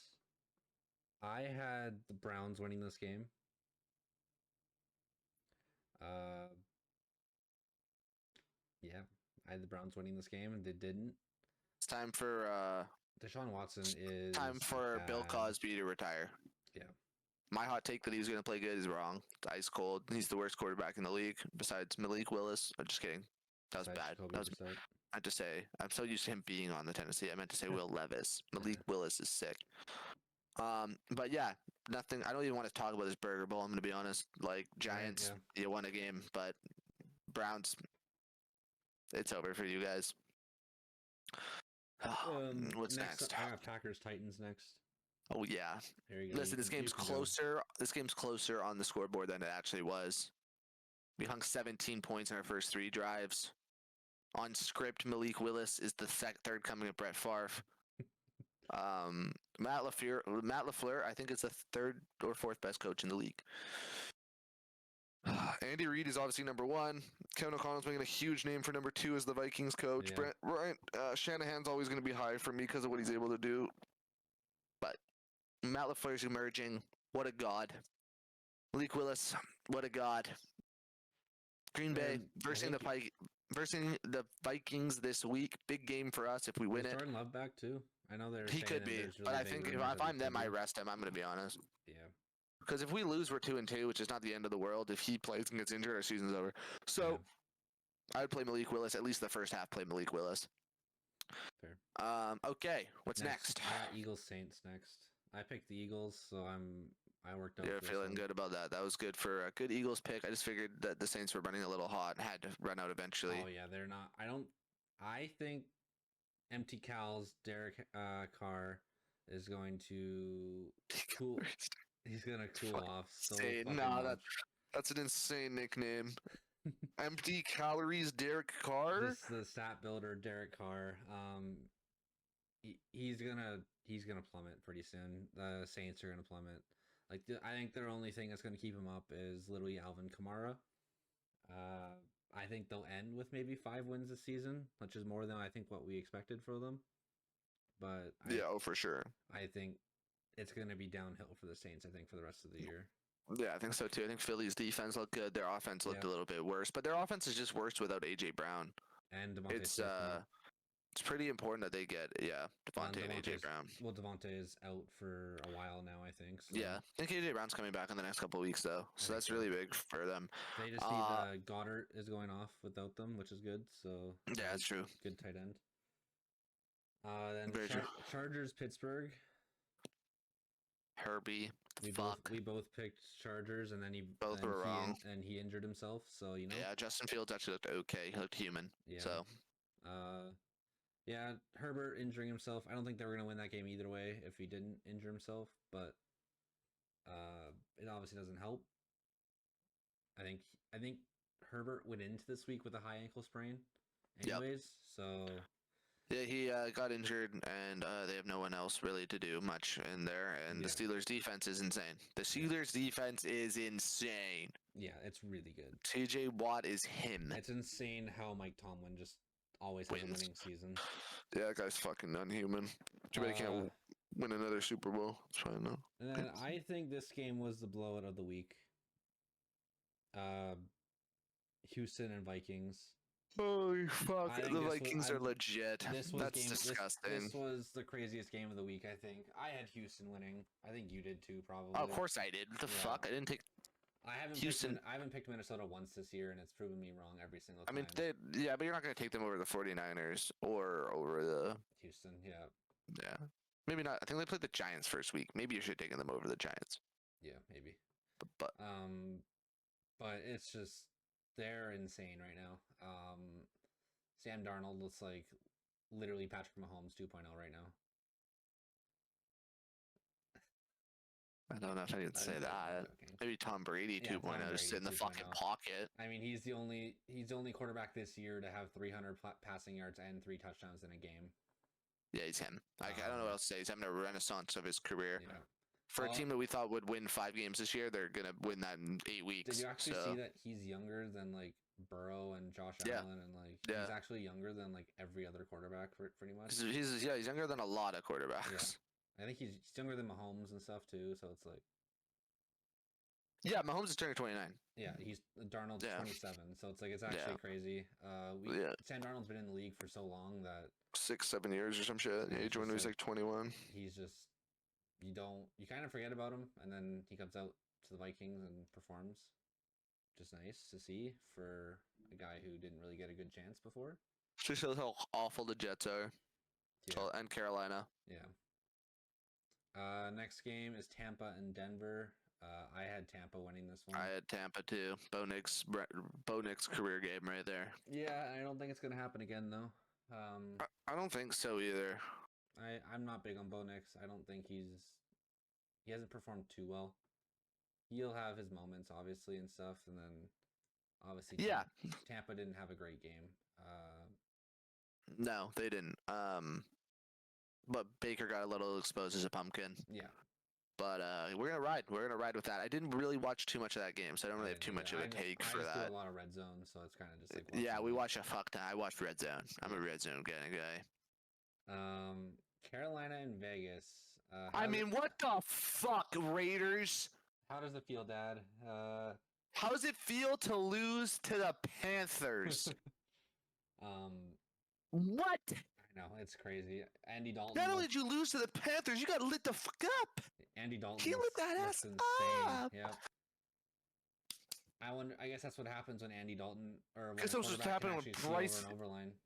I had the Browns winning this game. Yeah, I had the Browns winning this game, and they didn't. It's time for Deshaun Watson is Bill bad. Cosby to retire. Yeah. My hot take that he's going to play good is wrong. It's ice cold. He's the worst quarterback in the league besides Malik Willis. I'm just kidding. That was Besides bad. Jacoby That was, Brissett. I had to say, I'm so used to him being on the Tennessee. I meant to say Will Levis. Malik Willis is sick. But yeah, nothing. I don't even want to talk about this Burger Bowl. I'm going to be honest. Like Giants, you won a game, but Browns, it's over for you guys. What's next? I got Packers Titans next. Oh yeah. Here you go. Listen, this game's closer. This game's closer on the scoreboard than it actually was. We hung 17 points in our first 3 drives. On script, Malik Willis is the third coming of Brett Favre. Matt LaFleur, I think is the 3rd or 4th best coach in the league. Andy Reid is obviously number 1. Kevin O'Connell's making a huge name for number 2 as the Vikings coach. Yeah. Shanahan's always going to be high for me because of what he's able to do. But Matt LaFleur's emerging. What a god. Malik Willis, what a god. Green Bay versus the Vikings this week. Big game for us if we win it. Jordan Love back too. I know he could be, but I think if I'm them, I rest him. I'm going to be honest. Yeah. Because if we lose, we're 2-2, which is not the end of the world. If he plays and gets injured, our season's over. So I'd play Malik Willis at least the first half. Play Malik Willis. Fair. Okay. What's next? I got Eagles Saints next. I picked the Eagles, so I worked out. You're feeling good about that. That was good for a good Eagles pick. I just figured that the Saints were running a little hot and had to run out eventually. Oh yeah, they're not. I think empty Cal's Derek Carr is going to cool. He's gonna cool off. So that's an insane nickname. Empty calories, Derek Carr. This is the stat builder, Derek Carr. He's gonna plummet pretty soon. The Saints are gonna plummet. Like I think their only thing that's gonna keep him up is literally Alvin Kamara. I think they'll end with maybe 5 wins this season, which is more than I think what we expected for them. But for sure. I think it's going to be downhill for the Saints, I think, for the rest of the year. Yeah, I think so too. I think Philly's defense looked good. Their offense looked a little bit worse, but their offense is just worse without AJ Brown. And Devontae Smith. It's pretty important that they get Devontae and AJ Brown. Well, Devontae is out for a while now, I think. So. Yeah, I think AJ Brown's coming back in the next couple of weeks though, so that's really big for them. They just need Goddard is going off without them, which is good. So yeah, that's true. Good tight end. Then Chargers Pittsburgh. Herbie. We both picked Chargers, and then were wrong. And he injured himself, so you know. Yeah, Justin Fields actually looked okay. He looked human. Yeah. So. Yeah, Herbert injuring himself. I don't think they were gonna win that game either way if he didn't injure himself, but it obviously doesn't help. I think Herbert went into this week with a high ankle sprain, anyways. So. Yeah, he got injured, and they have no one else really to do much in there. And the Steelers' defense is insane. The Steelers' defense is insane. Yeah, it's really good. TJ Watt is him. It's insane how Mike Tomlin just always has a winning season. Yeah, that guy's fucking unhuman. Too bad he can't win another Super Bowl. It's fine though. And then I think this game was the blowout of the week. Houston and Vikings. Holy fuck! The Vikings are legit. That's disgusting. This was the craziest game of the week. I think I had Houston winning. I think you did too, probably. Oh, of course I did. What the fuck? I didn't take. I haven't picked Minnesota once this year, and it's proven me wrong every single time. I mean, but you're not going to take them over the 49ers or over the Houston. Yeah. Yeah. Maybe not. I think they played the Giants first week. Maybe you should have taken them over the Giants. Yeah, maybe. But it's just they're insane right now. Sam Darnold looks like literally Patrick Mahomes 2.0 right now. I don't know if I can say that. Okay. Maybe Tom Brady 2.0 just sit in the fucking pocket. I mean, he's the only quarterback this year to have 300 passing yards and 3 touchdowns in a game. Yeah, he's him. I don't know what else to say. He's having a renaissance of his career. Yeah. For a team that we thought would win 5 games this year, they're gonna win that in 8 weeks. Did you actually see that he's younger than like Burrow and Josh Allen, and like he's actually younger than like every other quarterback pretty much. He's younger than a lot of quarterbacks. Yeah. I think he's younger than Mahomes and stuff too, so it's like Yeah, Mahomes is turning 29. Yeah, Darnold's Yeah. 27, so it's like it's actually crazy. Yeah. Sam Darnold's been in the league for so long that 6-7 years or some shit. yeah, He it's joined when just he was like 21. he's just you kind of forget about him, and then he comes out to the Vikings and performs. Just nice to see for a guy who didn't really get a good chance before. Just shows how awful the Jets are. Yeah, So, and Carolina. yeah. Next game is Tampa and Denver. I had Tampa winning this one. I had Tampa too. Bo Nick's career game right there. Yeah, I don't think it's gonna happen again though. I don't think so either. I'm not big on Bo Nix. I don't think he hasn't performed too well. He'll have his moments, obviously, and stuff, and then obviously Tampa didn't have a great game. No, they didn't. But Baker got a little exposed as a pumpkin. Yeah. But we're gonna ride. We're gonna ride with that. I didn't really watch too much of that game, so I don't really have too much of a take for I just that. do a lot of red zone, so it's kind of just like yeah, we watch a fuck ton. I watched Red Zone. I'm a Red Zone kind of guy. Carolina and Vegas. I mean, what the fuck, Raiders? How does it feel, Dad? How does it feel to lose to the Panthers? What? I know, it's crazy. Andy Dalton. Not only did you lose to the Panthers, you got lit the fuck up. Andy Dalton. He lit that ass up. Yep. I guess that's what happens when Andy Dalton or guess that's what happened when Bryce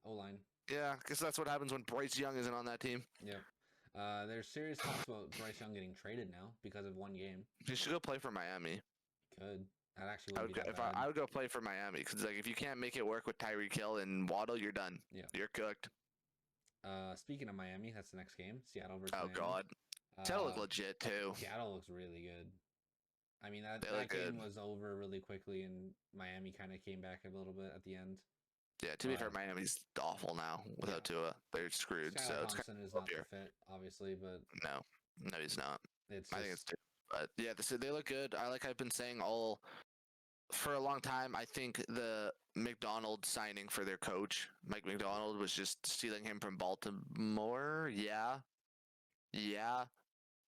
O-line. Yeah, I guess that's what happens when Bryce Young isn't on that team. Yep. There's serious talks about Bryce Young getting traded now because of one game. He should go play for Miami. Could. That actually would be that bad. I would go play for Miami because like if you can't make it work with Tyreek Hill and Waddle, you're done. Yeah. You're cooked. Speaking of Miami, that's the next game. Seattle versus Miami. God. Seattle look legit too. Seattle looks really good. I mean that game was over really quickly and Miami kind of came back a little bit at the end. Yeah, to be fair, Miami's awful now without Tua. They're screwed. Skylar so Thompson it's kind is not the fit, obviously, but no, he's not. I think it's too. But yeah, they look good. I've been saying for a long time. I think the McDonald signing for their coach, Mike McDonald, was just stealing him from Baltimore.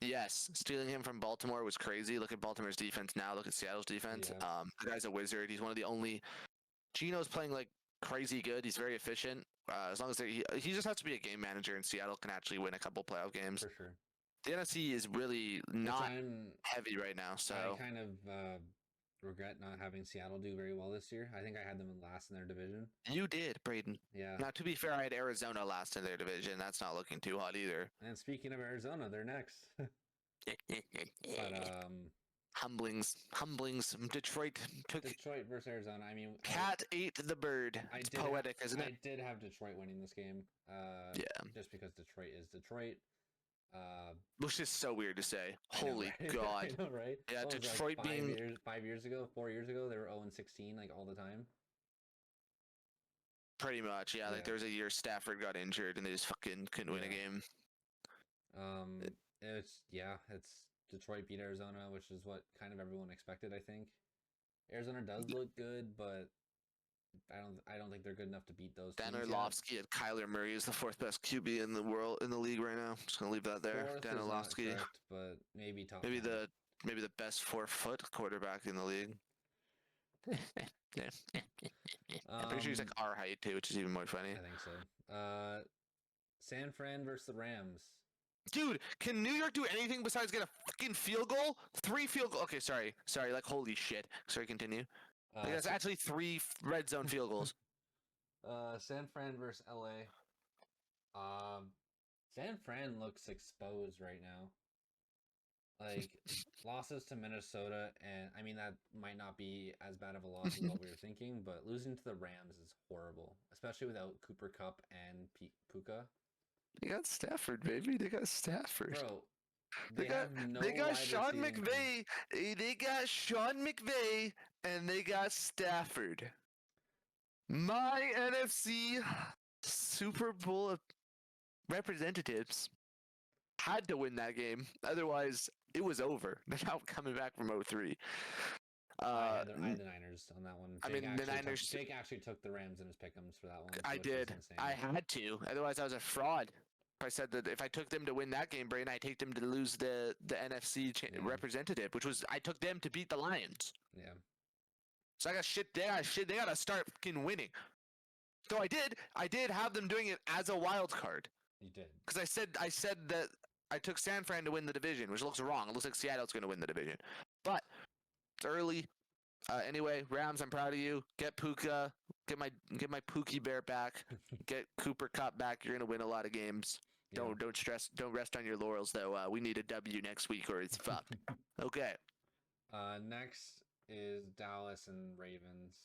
Yes, stealing him from Baltimore was crazy. Look at Baltimore's defense now. Look at Seattle's defense. Yeah. The guy's a wizard. He's one of the only. Gino's playing like crazy good. He's very efficient. As long as he just has to be a game manager, and Seattle can actually win a couple playoff games. For sure. The NFC is really not heavy right now. So I kind of regret not having Seattle do very well this year. I think I had them last in their division. You did, Brayden. Yeah. Now, to be fair, I had Arizona last in their division. That's not looking too hot either. And speaking of Arizona, they're next. But Humblings. Detroit versus Arizona. I mean, Cat ate the bird. It's poetic, isn't it? I did have Detroit winning this game. Yeah. Just because Detroit is Detroit. Which is so weird to say. Holy God. I know, right? Yeah, Detroit like 4 years ago, they were 0-16 like all the time. Pretty much, yeah. Like there was a year Stafford got injured and they just fucking couldn't win a game. It's Detroit beat Arizona, which is what kind of everyone expected, I think. Arizona does look good, but I don't think they're good enough to beat those. Dan Orlovsky and Kyler Murray is the fourth best QB in the league right now. Just gonna leave that there. Dan Orlovsky, but maybe top. Maybe the best 4-foot quarterback in the league. I'm pretty sure he's like our height too, which is even more funny. I think so. San Fran versus the Rams. Dude, can New York do anything besides get a fucking field goal? 3 field goals. Okay, sorry. Like, holy shit. Sorry, continue. That's actually 3 red zone field goals. San Fran versus LA. San Fran looks exposed right now. Like, losses to Minnesota, and I mean, that might not be as bad of a loss as what we were thinking, but losing to the Rams is horrible, especially without Cooper Kupp and Puka. They got Stafford, baby. They got Stafford. Bro, they got Sean McVay. They got Sean McVay, and they got Stafford. My NFC Super Bowl representatives had to win that game. Otherwise, it was over. They're now coming back from 0-3. I had the Niners on that one. The Niners. Jake actually took the Rams in his pick'ems for that one. I did. I had to. Otherwise, I was a fraud. I said that if I took them to win that game, Brayden, I take them to lose the NFC representative, which was I took them to beat the Lions. Yeah. So I got shit there. They gotta start fucking winning. So I did have them doing it as a wild card. You did. Because I said that I took San Fran to win the division, which looks wrong. It looks like Seattle's going to win the division. But it's early. Anyway, Rams, I'm proud of you. Get Puka. Get my Pookie Bear back. Get Cooper Cup back. You're going to win a lot of games. Yeah. Don't stress. Don't rest on your laurels, though. We need a W next week or it's fucked. Okay. Next is Dallas and Ravens.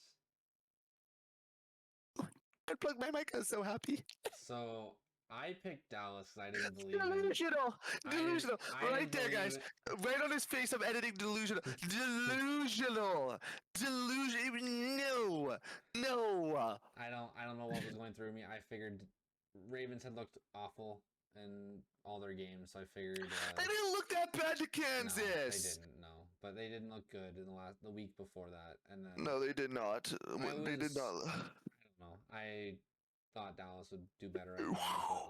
I plugged my mic. I was so happy. So I picked Dallas because I didn't believe in Delusional. Delusional. I Right there, guys. Right on his face, I'm editing delusional. Delusional. No. No. I don't know what was going through me. I figured Ravens had looked awful in all their games, so I figured They didn't look that bad to Kansas. No, they didn't. No, but they didn't look good in the week before that, and then no, they did not. They did not. I don't know. I thought Dallas would do better. But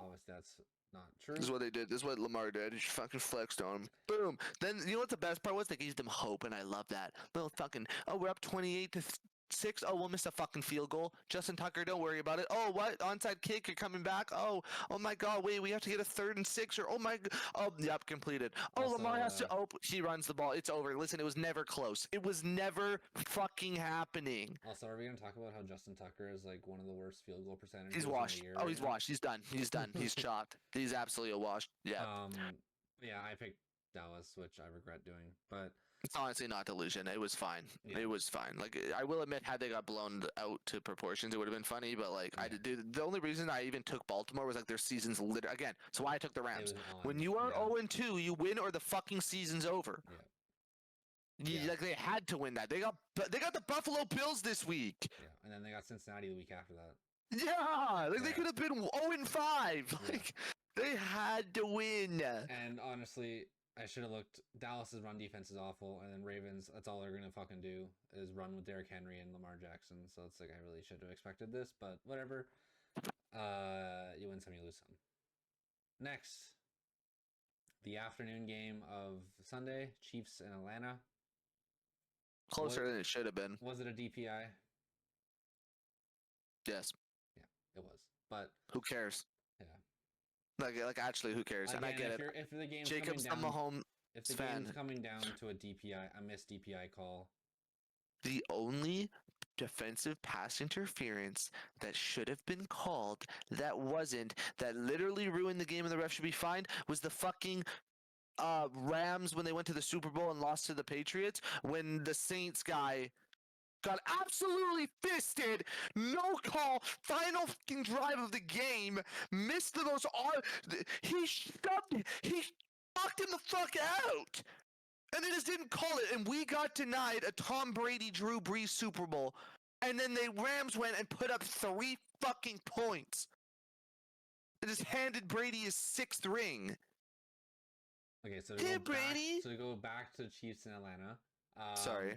obviously, that's not true. This is what they did. This is what Lamar did. He fucking flexed on him. Boom. Then you know what the best part was? They gave them hope, and I love that. Little fucking. Oh, we're up 28-6. Oh, we'll miss a fucking field goal. Justin Tucker, don't worry about it. Oh, what? Onside kick, you're coming back. Oh my God. Wait, we have to get a 3rd and 6. Or oh, yep, completed. Oh, Also, Lamar has to. Oh, he runs the ball. It's over. Listen, it was never close. It was never fucking happening. Also, are we gonna talk about how Justin Tucker is like one of the worst field goal percentages? He's washed. In the year Oh, he's washed. He's done. He's done. He's chopped. He's absolutely a wash. Yeah. Yeah, I picked Dallas, which I regret doing, but. It's honestly not delusion. It was fine. Yeah. It was fine. Like I will admit, had they got blown out to proportions, it would have been funny. But like I did, the only reason I even took Baltimore was like their season's again. So why I took the Rams. When you are 0-2, you win or the fucking season's over. Yeah. Like they had to win that. They got the Buffalo Bills this week. Yeah, and then they got Cincinnati the week after that. Yeah, like they could have been 0-5. Like they had to win. And honestly, I should have looked. Dallas's run defense is awful, and then Ravens, that's all they're gonna fucking do is run with Derrick Henry and Lamar Jackson. So it's like I really should have expected this, but whatever. You win some, you lose some. Next, the afternoon game of Sunday, Chiefs and Atlanta. Closer than it should have been. Was it a DPI? Yes. Yeah, it was. But who cares? Yeah. Like actually, who cares? Again, and I get it. If the game's Jacob's coming down, Mahomes if the fan. game's coming down to a DPI, a missed DPI call. The only defensive pass interference that should have been called that wasn't, that literally ruined the game and the ref should be fined, was the fucking Rams when they went to the Super Bowl and lost to the Patriots, when the Saints guy got absolutely fisted, no call, final fucking drive of the game, missed those he knocked him the fuck out. And they just didn't call it, and we got denied a Tom Brady, Drew Brees Super Bowl. And then the Rams went and put up 3 fucking points. They just handed Brady his 6th ring. Okay, so Brady. To go back to Chiefs in Atlanta. Sorry.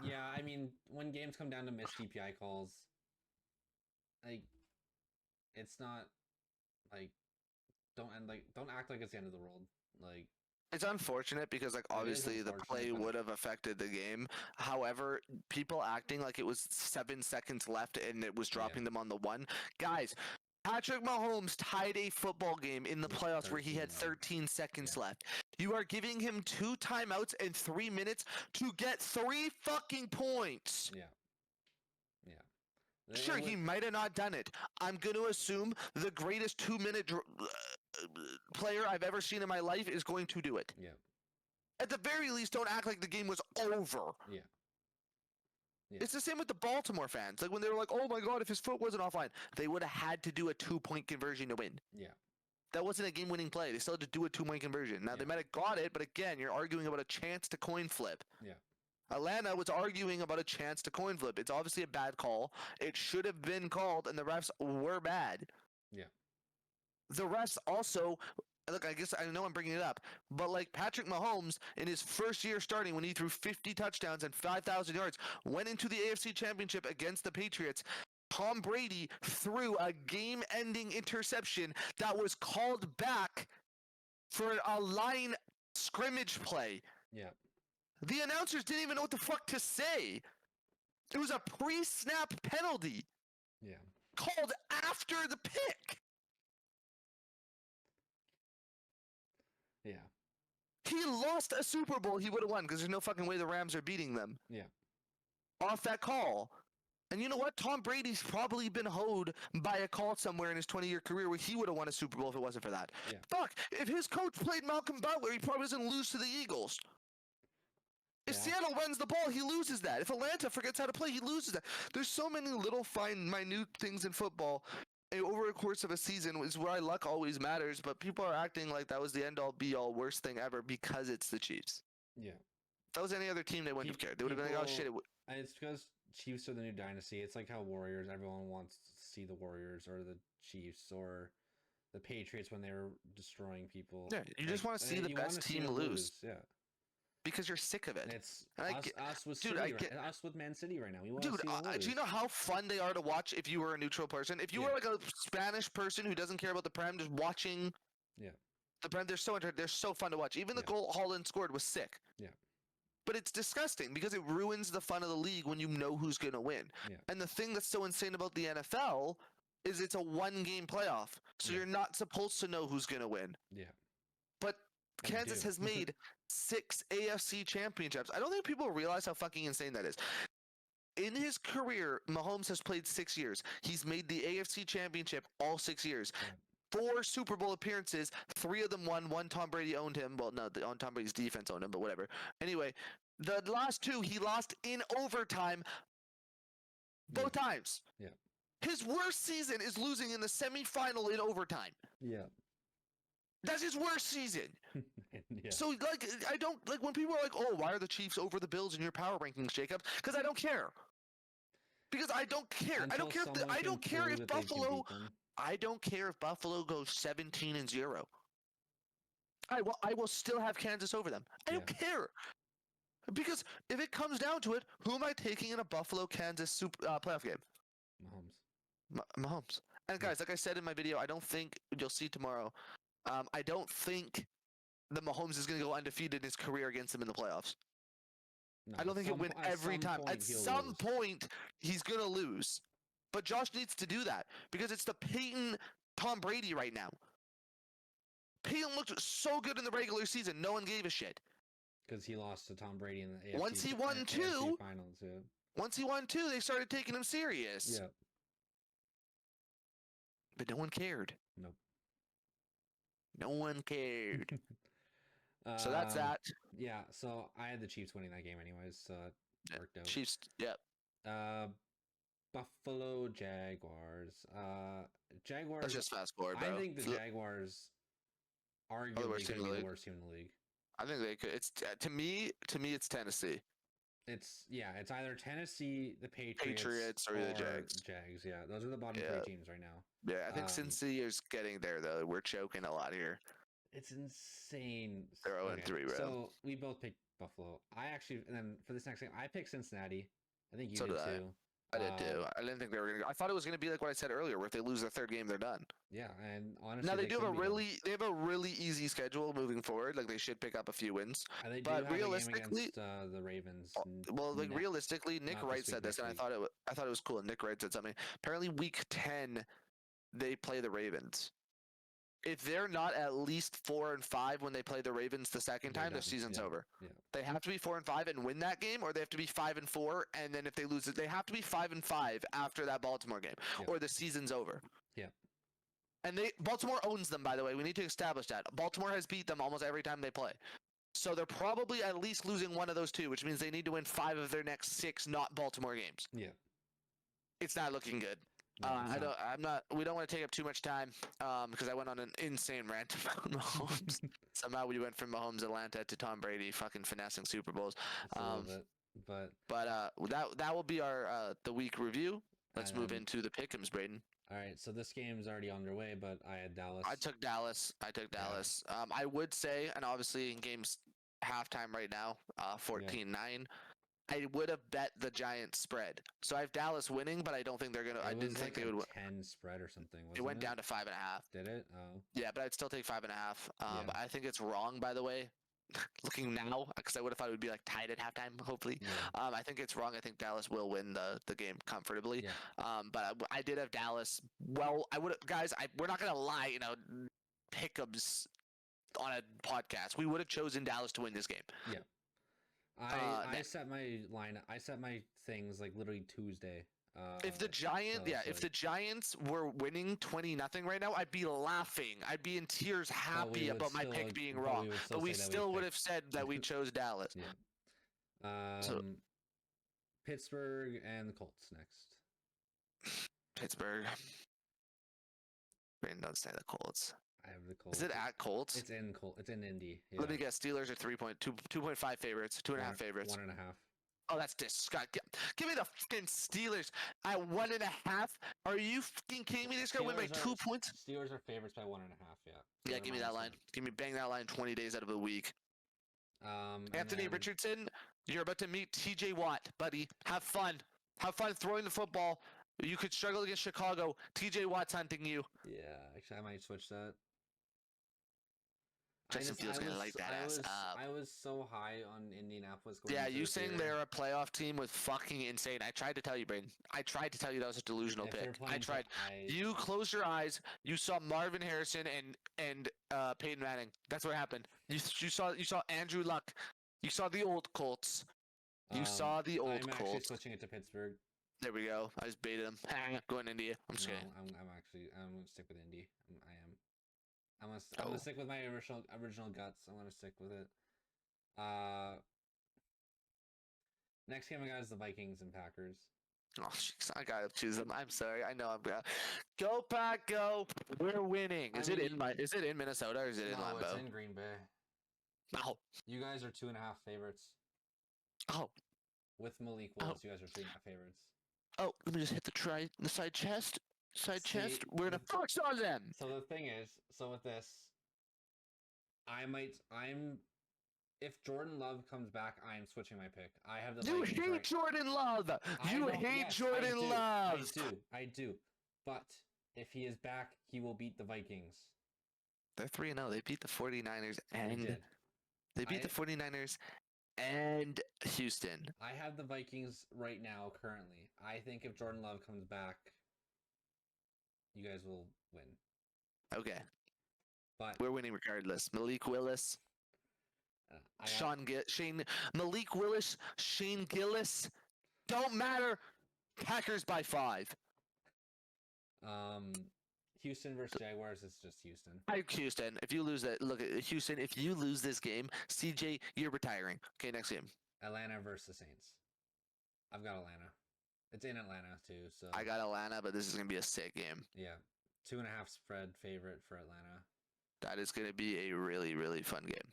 Yeah, I mean, when games come down to missed DPI calls, like, it's not like don't act like it's the end of the world. Like, it's unfortunate because, like, obviously the play would have affected the game. However, people acting like it was 7 seconds left and it was dropping them on the 1. Guys, Patrick Mahomes tied a football game in the playoffs where he had 13 seconds left. You are giving him 2 timeouts and 3 minutes to get 3 fucking points. Yeah. Sure, he might have not done it. I'm going to assume the greatest 2-minute player I've ever seen in my life is going to do it. Yeah. At the very least, don't act like the game was over. Yeah. It's the same with the Baltimore fans. Like when they were like, "Oh my God, if his foot wasn't offline," they would have had to do a 2-point conversion to win. Yeah. That wasn't a game-winning play. They still had to do a 2-point conversion. Now they might have got it, but again, you're arguing about a chance to coin flip. Yeah. Atlanta was arguing about a chance to coin flip. It's obviously a bad call. It should have been called, and the refs were bad. Yeah. The refs also, look, I guess I know I'm bringing it up, but like Patrick Mahomes in his first year starting when he threw 50 touchdowns and 5,000 yards, went into the AFC Championship against the Patriots, Tom Brady threw a game-ending interception that was called back for a line scrimmage play. Yeah. The announcers didn't even know what the fuck to say. It was a pre-snap penalty. Yeah. Called after the pick. Yeah. He lost a Super Bowl he would have won because there's no fucking way the Rams are beating them. Yeah. Off that call. And you know what? Tom Brady's probably been hoed by a call somewhere in his 20-year career where he would have won a Super Bowl if it wasn't for that. Yeah. Fuck, if his coach played Malcolm Butler, he probably doesn't lose to the Eagles. If Seattle runs the ball, he loses that. If Atlanta forgets how to play, he loses that. There's so many little fine, minute things in football over the course of a season is why luck always matters, but people are acting like that was the end-all, be-all, worst thing ever because it's the Chiefs. Yeah. If that was any other team, they wouldn't have cared. They would have been like, oh, shit. It's because Chiefs are the new dynasty. It's like how Warriors, everyone wants to see the Warriors or the Chiefs or the Patriots when they were destroying people. Yeah, you just want to see the best team lose. Yeah. Because you're sick of it. And it's us with City, us with Man City right now. We want to see them lose. Do you know how fun they are to watch if you were a neutral person? If you were like a Spanish person who doesn't care about the Prem, just watching the Prem, they're so fun to watch. Even the goal Holland scored was sick. Yeah. But it's disgusting because it ruins the fun of the league when you know who's going to win. Yeah. And the thing that's so insane about the NFL is it's a one-game playoff. So you're not supposed to know who's going to win. Yeah. But Kansas has made 6 AFC championships. I don't think people realize how fucking insane that is. In his career, Mahomes has played 6 years. He's made the AFC championship all 6 years. 4 Super Bowl appearances, 3 of them won. 1 Tom Brady owned him. Well, no, Tom Brady's defense owned him, but whatever. Anyway, the last 2 he lost in overtime both times. Yeah. His worst season is losing in the semifinal in overtime. Yeah. That's his worst season. Yeah. So, like, I don't, like, when people are like, oh, why are the Chiefs over the Bills in your power rankings, Jacob? Because I don't care. Because I don't care. I don't care if Buffalo, I don't care if Buffalo goes 17-0. I will still have Kansas over them. I don't care. Because if it comes down to it, who am I taking in a Buffalo-Kansas playoff game? Mahomes. And guys, like I said in my video, I don't think, you'll see tomorrow, I don't think the Mahomes is going to go undefeated in his career against him in the playoffs. No, I don't think he'll win every time. At some point, he's going to lose. But Josh needs to do that because it's the Peyton Tom Brady right now. Peyton looked so good in the regular season. No one gave a shit. Because he lost to Tom Brady in the AFC, once he won two, finals, once he won 2, they started taking him serious. Yeah. But no one cared. Nope. No one cared. So that's that. Yeah, so I had the Chiefs winning that game anyways, so it worked out. Chiefs, yep. Buffalo Jaguars. Jaguars. Let's just fast forward, bro. I think the Jaguars arguably going to be the worst team in the league. I think they could. It's to me, it's Tennessee. It's either Tennessee, the Patriots or the Jags. Jags, yeah. Those are the bottom 3 teams right now. Yeah, I think Cincy is getting there, though. We're choking a lot here. It's insane. They're 0-3, bro. So we both picked Buffalo. I actually, and then for this next game, I picked Cincinnati. I think you did too. I did too. I didn't think they were going to go. I thought it was going to be like what I said earlier, where if they lose their 3rd game, they're done. Yeah, and honestly, now they have a really easy schedule moving forward. Like they should pick up a few wins. They do but have realistically, a game against the Ravens. Well, like realistically, Nick Wright said this, and I thought it was cool. And Nick Wright said something. Apparently, week 10, they play the Ravens. If they're not at least 4-5 when they play the Ravens the second time, their season's over. Yeah. They have to be 4-5 and win that game, or they have to be 5-4, and then if they lose it, they have to be 5-5 after that Baltimore game, or the season's over. Yeah. And Baltimore owns them, by the way. We need to establish that. Baltimore has beat them almost every time they play. So they're probably at least losing one of those 2, which means they need to win 5 of their next 6 not Baltimore games. Yeah. It's not looking good. We don't want to take up too much time because I went on an insane rant about Mahomes. Somehow we went from Mahomes Atlanta to Tom Brady fucking finessing Super Bowls. But that will be our the week review. Let's move into the pick'ems, Brayden. All right, so this game's already underway, but I had Dallas. I took Dallas. I would say, and obviously in games halftime right now, 14-9. I would have bet the Giants spread. So I have Dallas winning, but I don't think they're gonna. I didn't think they would. 10 spread or something. It went down to 5.5. Did it? Oh. Yeah, but I'd still take 5.5. Yeah. I think it's wrong, by the way. Looking now, because I would have thought it would be like tied at halftime. Hopefully, Yeah. I think it's wrong. I think Dallas will win the game comfortably. Yeah. But I did have Dallas. Well, I would, guys. We're not gonna lie. Pick'ems on a podcast. We would have chosen Dallas to win this game. Yeah. I set my line. I set my things like literally Tuesday. If the Giants were winning 20-0 right now, I'd be laughing. I'd be in tears, happy about my pick being wrong. But we still would have said that we chose Dallas. Yeah. Pittsburgh and the Colts next. Pittsburgh. Brayden, don't say the Colts. I have the Colts. Is it at Colts? It's in Indy. Yeah. Let me guess. Steelers are 2.5 favorites, 2.5 favorites. 1.5. Oh, that's disgusting. Give me the fucking Steelers at 1.5. Are you fucking kidding me? This guy win by 2 points. Steelers are favorites by 1.5. Yeah. Yeah, give me that line. Bang that line 20 days out of the week. Anthony Richardson, you're about to meet TJ Watt, buddy. Have fun. Have fun throwing the football. You could struggle against Chicago. TJ Watt's hunting you. Yeah, actually, I might switch that. Justin Fields gonna light that ass up. I was so high on Indianapolis. Yeah, you saying they're a playoff team was fucking insane. I tried to tell you, Brayden. I tried to tell you that was a delusional pick. I tried. You closed your eyes. You saw Marvin Harrison and Peyton Manning. That's what happened. You saw Andrew Luck. You saw the old Colts. You saw the old Colts. I'm actually switching it to Pittsburgh. There we go. I just baited him. Going India. I'm just kidding. I'm gonna stick with Indy. I'm gonna stick with my original guts. I'm gonna stick with it. Next game I got is the Vikings and Packers. Oh, jeez, I gotta choose them. I'm sorry. I know I'm gonna go Pack, go. We're winning. Is it in Minnesota or is it in Lambeau? No, it's in Green Bay. Oh, you guys are 2.5 favorites. Oh, with Malik Willis, you guys are 3.5 favorites. Oh, let me just hit the side chest. Chest. We're gonna focus on them. So the thing is, with this, if Jordan Love comes back, I am switching my pick. I have the. You hate Jordan Love. You hate Jordan Love. I do. But if he is back, he will beat the Vikings. They're 3-0. They beat the 49ers and they beat the 49ers and Houston. I have the Vikings right now currently. I think if Jordan Love comes back, you guys will win. Okay. But we're winning regardless. Malik Willis. Malik Willis, Shane Gillis. Don't matter. Packers by 5. Houston versus Jaguars is just Houston. Houston. If you lose that, look at Houston. If you lose this game, CJ, you're retiring. Okay, next game. Atlanta versus Saints. I've got Atlanta. It's in Atlanta too, so I got Atlanta, but this is gonna be a sick game. Yeah, 2.5 spread favorite for Atlanta. That is gonna be a really, really fun game.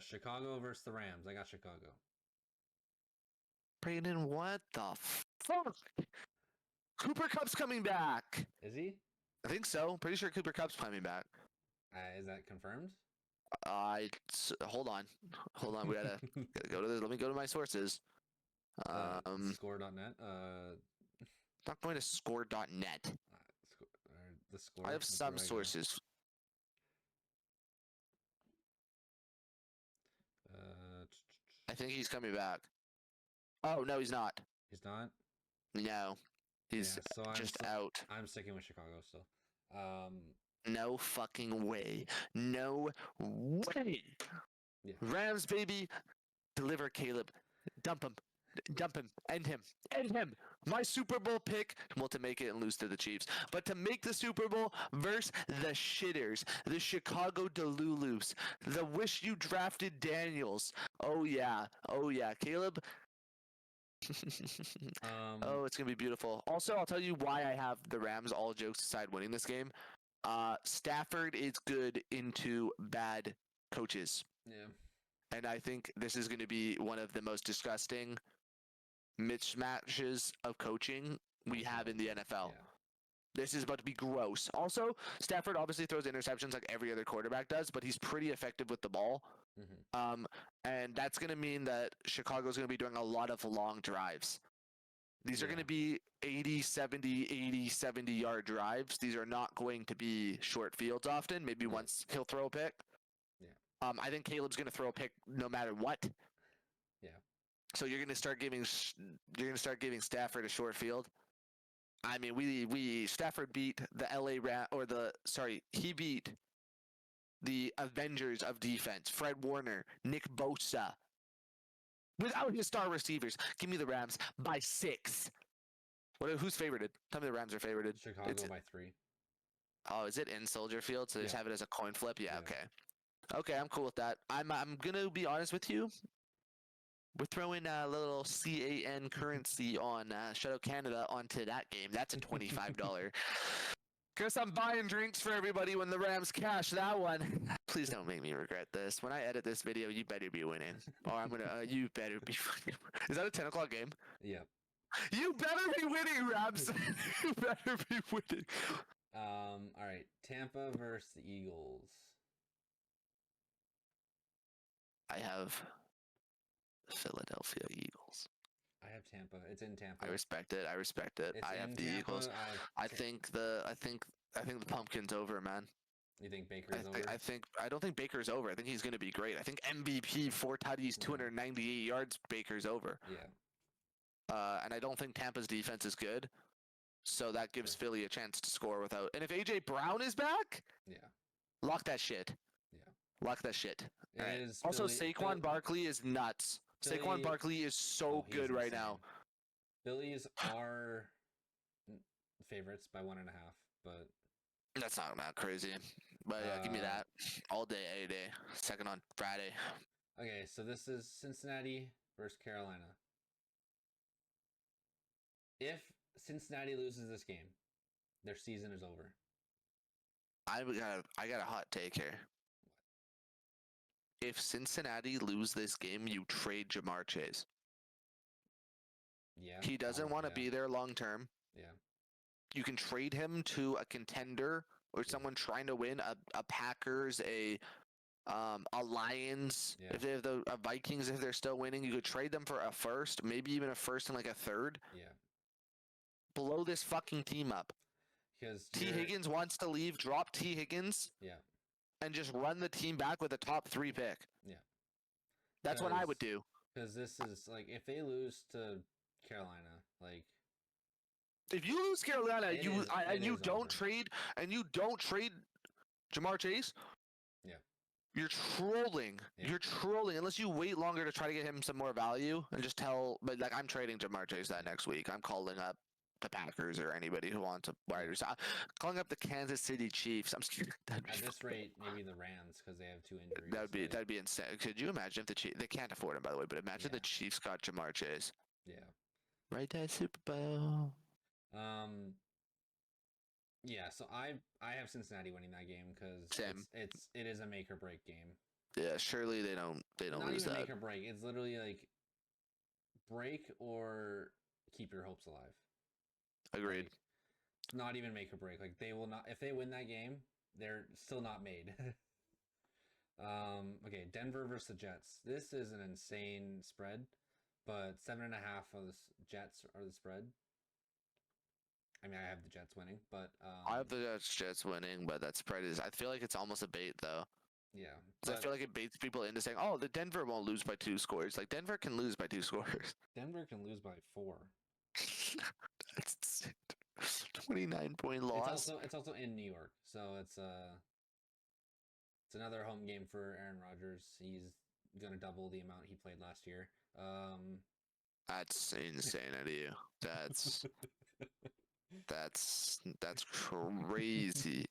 Chicago versus the Rams. I got Chicago. Brayden, what the fuck? Cooper Kupp's coming back. Is he? I think so. Pretty sure Cooper Kupp's coming back. Is that confirmed? Hold on. We gotta go to this. Let me go to my sources. Score.net. Not going to score.net. The score. I have some sources. I think he's coming back. Oh no, he's not. He's not. No, he's just out. I'm sticking with Chicago still. No fucking way. No way. Yeah. Rams, baby. Deliver Caleb. Dump him. End him. My Super Bowl pick, well, to make it and lose to the Chiefs, but to make the Super Bowl versus the shitters, the Chicago Delulus, the wish you drafted Daniels. Oh yeah, Caleb. Oh, it's gonna be beautiful. Also, I'll tell you why I have the Rams, all jokes aside, winning this game. Stafford is good into bad coaches. Yeah. And I think this is going to be one of the most disgusting mismatches of coaching we have in the NFL. This is about to be gross. Also, Stafford obviously throws interceptions like every other quarterback does, but he's pretty effective with the ball. And that's going to mean that Chicago's going to be doing a lot of long drives. These are going to be 80, 70 yard drives. These are not going to be short fields often. Maybe once he'll throw a pick. Yeah. I think Caleb's going to throw a pick no matter what. Yeah. So you're going to start giving Stafford a short field. I mean, Stafford beat the he beat the Avengers of defense, Fred Warner, Nick Bosa, without his star receivers. Give me the Rams by 6. Who's favorited? Tell me the Rams are favorited. Chicago by 3. Oh, is it in Soldier Field? So they just have it as a coin flip? Yeah, Yeah. Okay, I'm cool with that. I'm gonna be honest with you. We're throwing a little CAN currency on Shadow Canada onto that game. That's a $25. Guess I'm buying drinks for everybody when the Rams cash that one. Please don't make me regret this. When I edit this video, you better be winning. Or I'm gonna. You better be. Is that a 10 o'clock game? Yeah. You better be winning, Rams. You better be winning. All right. Tampa versus the Eagles. I have Philadelphia Eagles. I have Tampa. It's in Tampa. I respect it. I have the Tampa. Eagles. I think the Pumpkin's over, man. You think Baker's over? I don't think Baker's over. I think he's going to be great. I think MVP, 4 tutties, 298 yards. Baker's over. Yeah. And I don't think Tampa's defense is good, so that gives Philly a chance to score without. And if AJ Brown is back, lock that shit. Yeah. Lock that shit. Right. Also, Saquon Barkley is nuts. Saquon Barkley is so good right now. Phillies are favorites by 1.5, but that's not crazy. But yeah, give me that all day, any day. Second on Friday. Okay, so this is Cincinnati versus Carolina. If Cincinnati loses this game, their season is over. I got a hot take here. If Cincinnati lose this game, you trade Jamar Chase. Yeah. He doesn't want to be there long term. Yeah. You can trade him to a contender or someone trying to win, a Packers, a Lions, if they have the Vikings, if they're still winning. You could trade them for a first, maybe even a first and like a third. Yeah. Blow this fucking team up. Because T. Higgins wants to leave. Drop T. Higgins. Yeah. And just run the team back with a top 3 pick. Yeah. That's what I would do. Because this is like, if they lose to Carolina, like, if you lose Carolina, you don't trade Jamar Chase. Yeah. You're trolling. Yeah. You're trolling unless you wait longer to try to get him some more value and just but like, I'm trading Jamar Chase that next week. I'm calling up the Packers or anybody who wants a wide receiver. Calling up the Kansas City Chiefs. I'm scared. At this rate, maybe the Rams because they have 2 injuries. That'd be insane. Could you imagine if the Chiefs? They can't afford him, by the way. But imagine the Chiefs got Jamar Chase. Yeah. Right there, Super Bowl. Yeah. So I have Cincinnati winning that game because it is a make or break game. Yeah. Surely they don't Not lose even that. Make or break. It's literally like break or keep your hopes alive. Agreed. Like, not even make or break. Like they will not. If they win that game, they're still not made. Okay, Denver versus the Jets. This is an insane spread, but 7.5 of the Jets are the spread. I mean, I have the Jets winning, but I have the Jets winning, but that spread is. I feel like it's almost a bait, though. Yeah, I feel like it baits people into saying, "Oh, the Denver won't lose by 2 scores." Like Denver can lose by 2 scores. Denver can lose by 4. That's 29-point loss. It's also in New York, so it's another home game for Aaron Rodgers. He's gonna double the amount he played last year. That's insanity. That's crazy.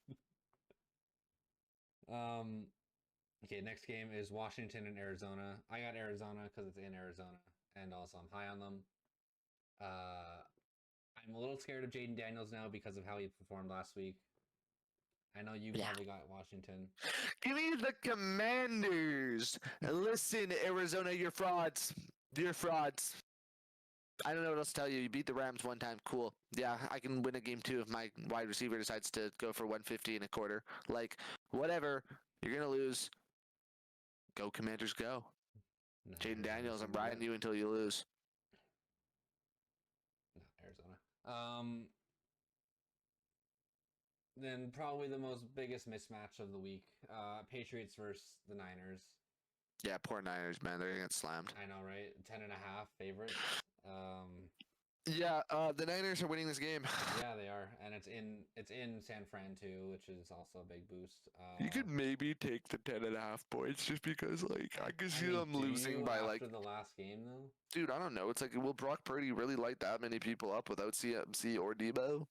Okay, next game is Washington and Arizona. I got Arizona because it's in Arizona, and also I'm high on them. I'm a little scared of Jaden Daniels now because of how he performed last week. I know you probably got Washington. Give me the Commanders. Listen, Arizona, you're frauds. You're frauds. I don't know what else to tell you. You beat the Rams one time. Cool. Yeah, I can win a game too if my wide receiver decides to go for 150 in a quarter. Like, whatever. You're going to lose. Go Commanders, go. No, Jaden Arizona's Daniels, I'm gonna do riding that. you until you lose. No, Arizona. Then probably the most biggest mismatch of the week. Patriots versus the Niners. Yeah, poor Niners, man. They're going to get slammed. I know, right? 10.5 favorites. Yeah, the Niners are winning this game. Yeah, they are, and it's in San Fran too, which is also a big boost. You could maybe take the 10.5 points just because, like, I could see them do losing you by, after like, the last game though? dude, I don't know. It's like, will Brock Purdy really light that many people up without CMC or Debo?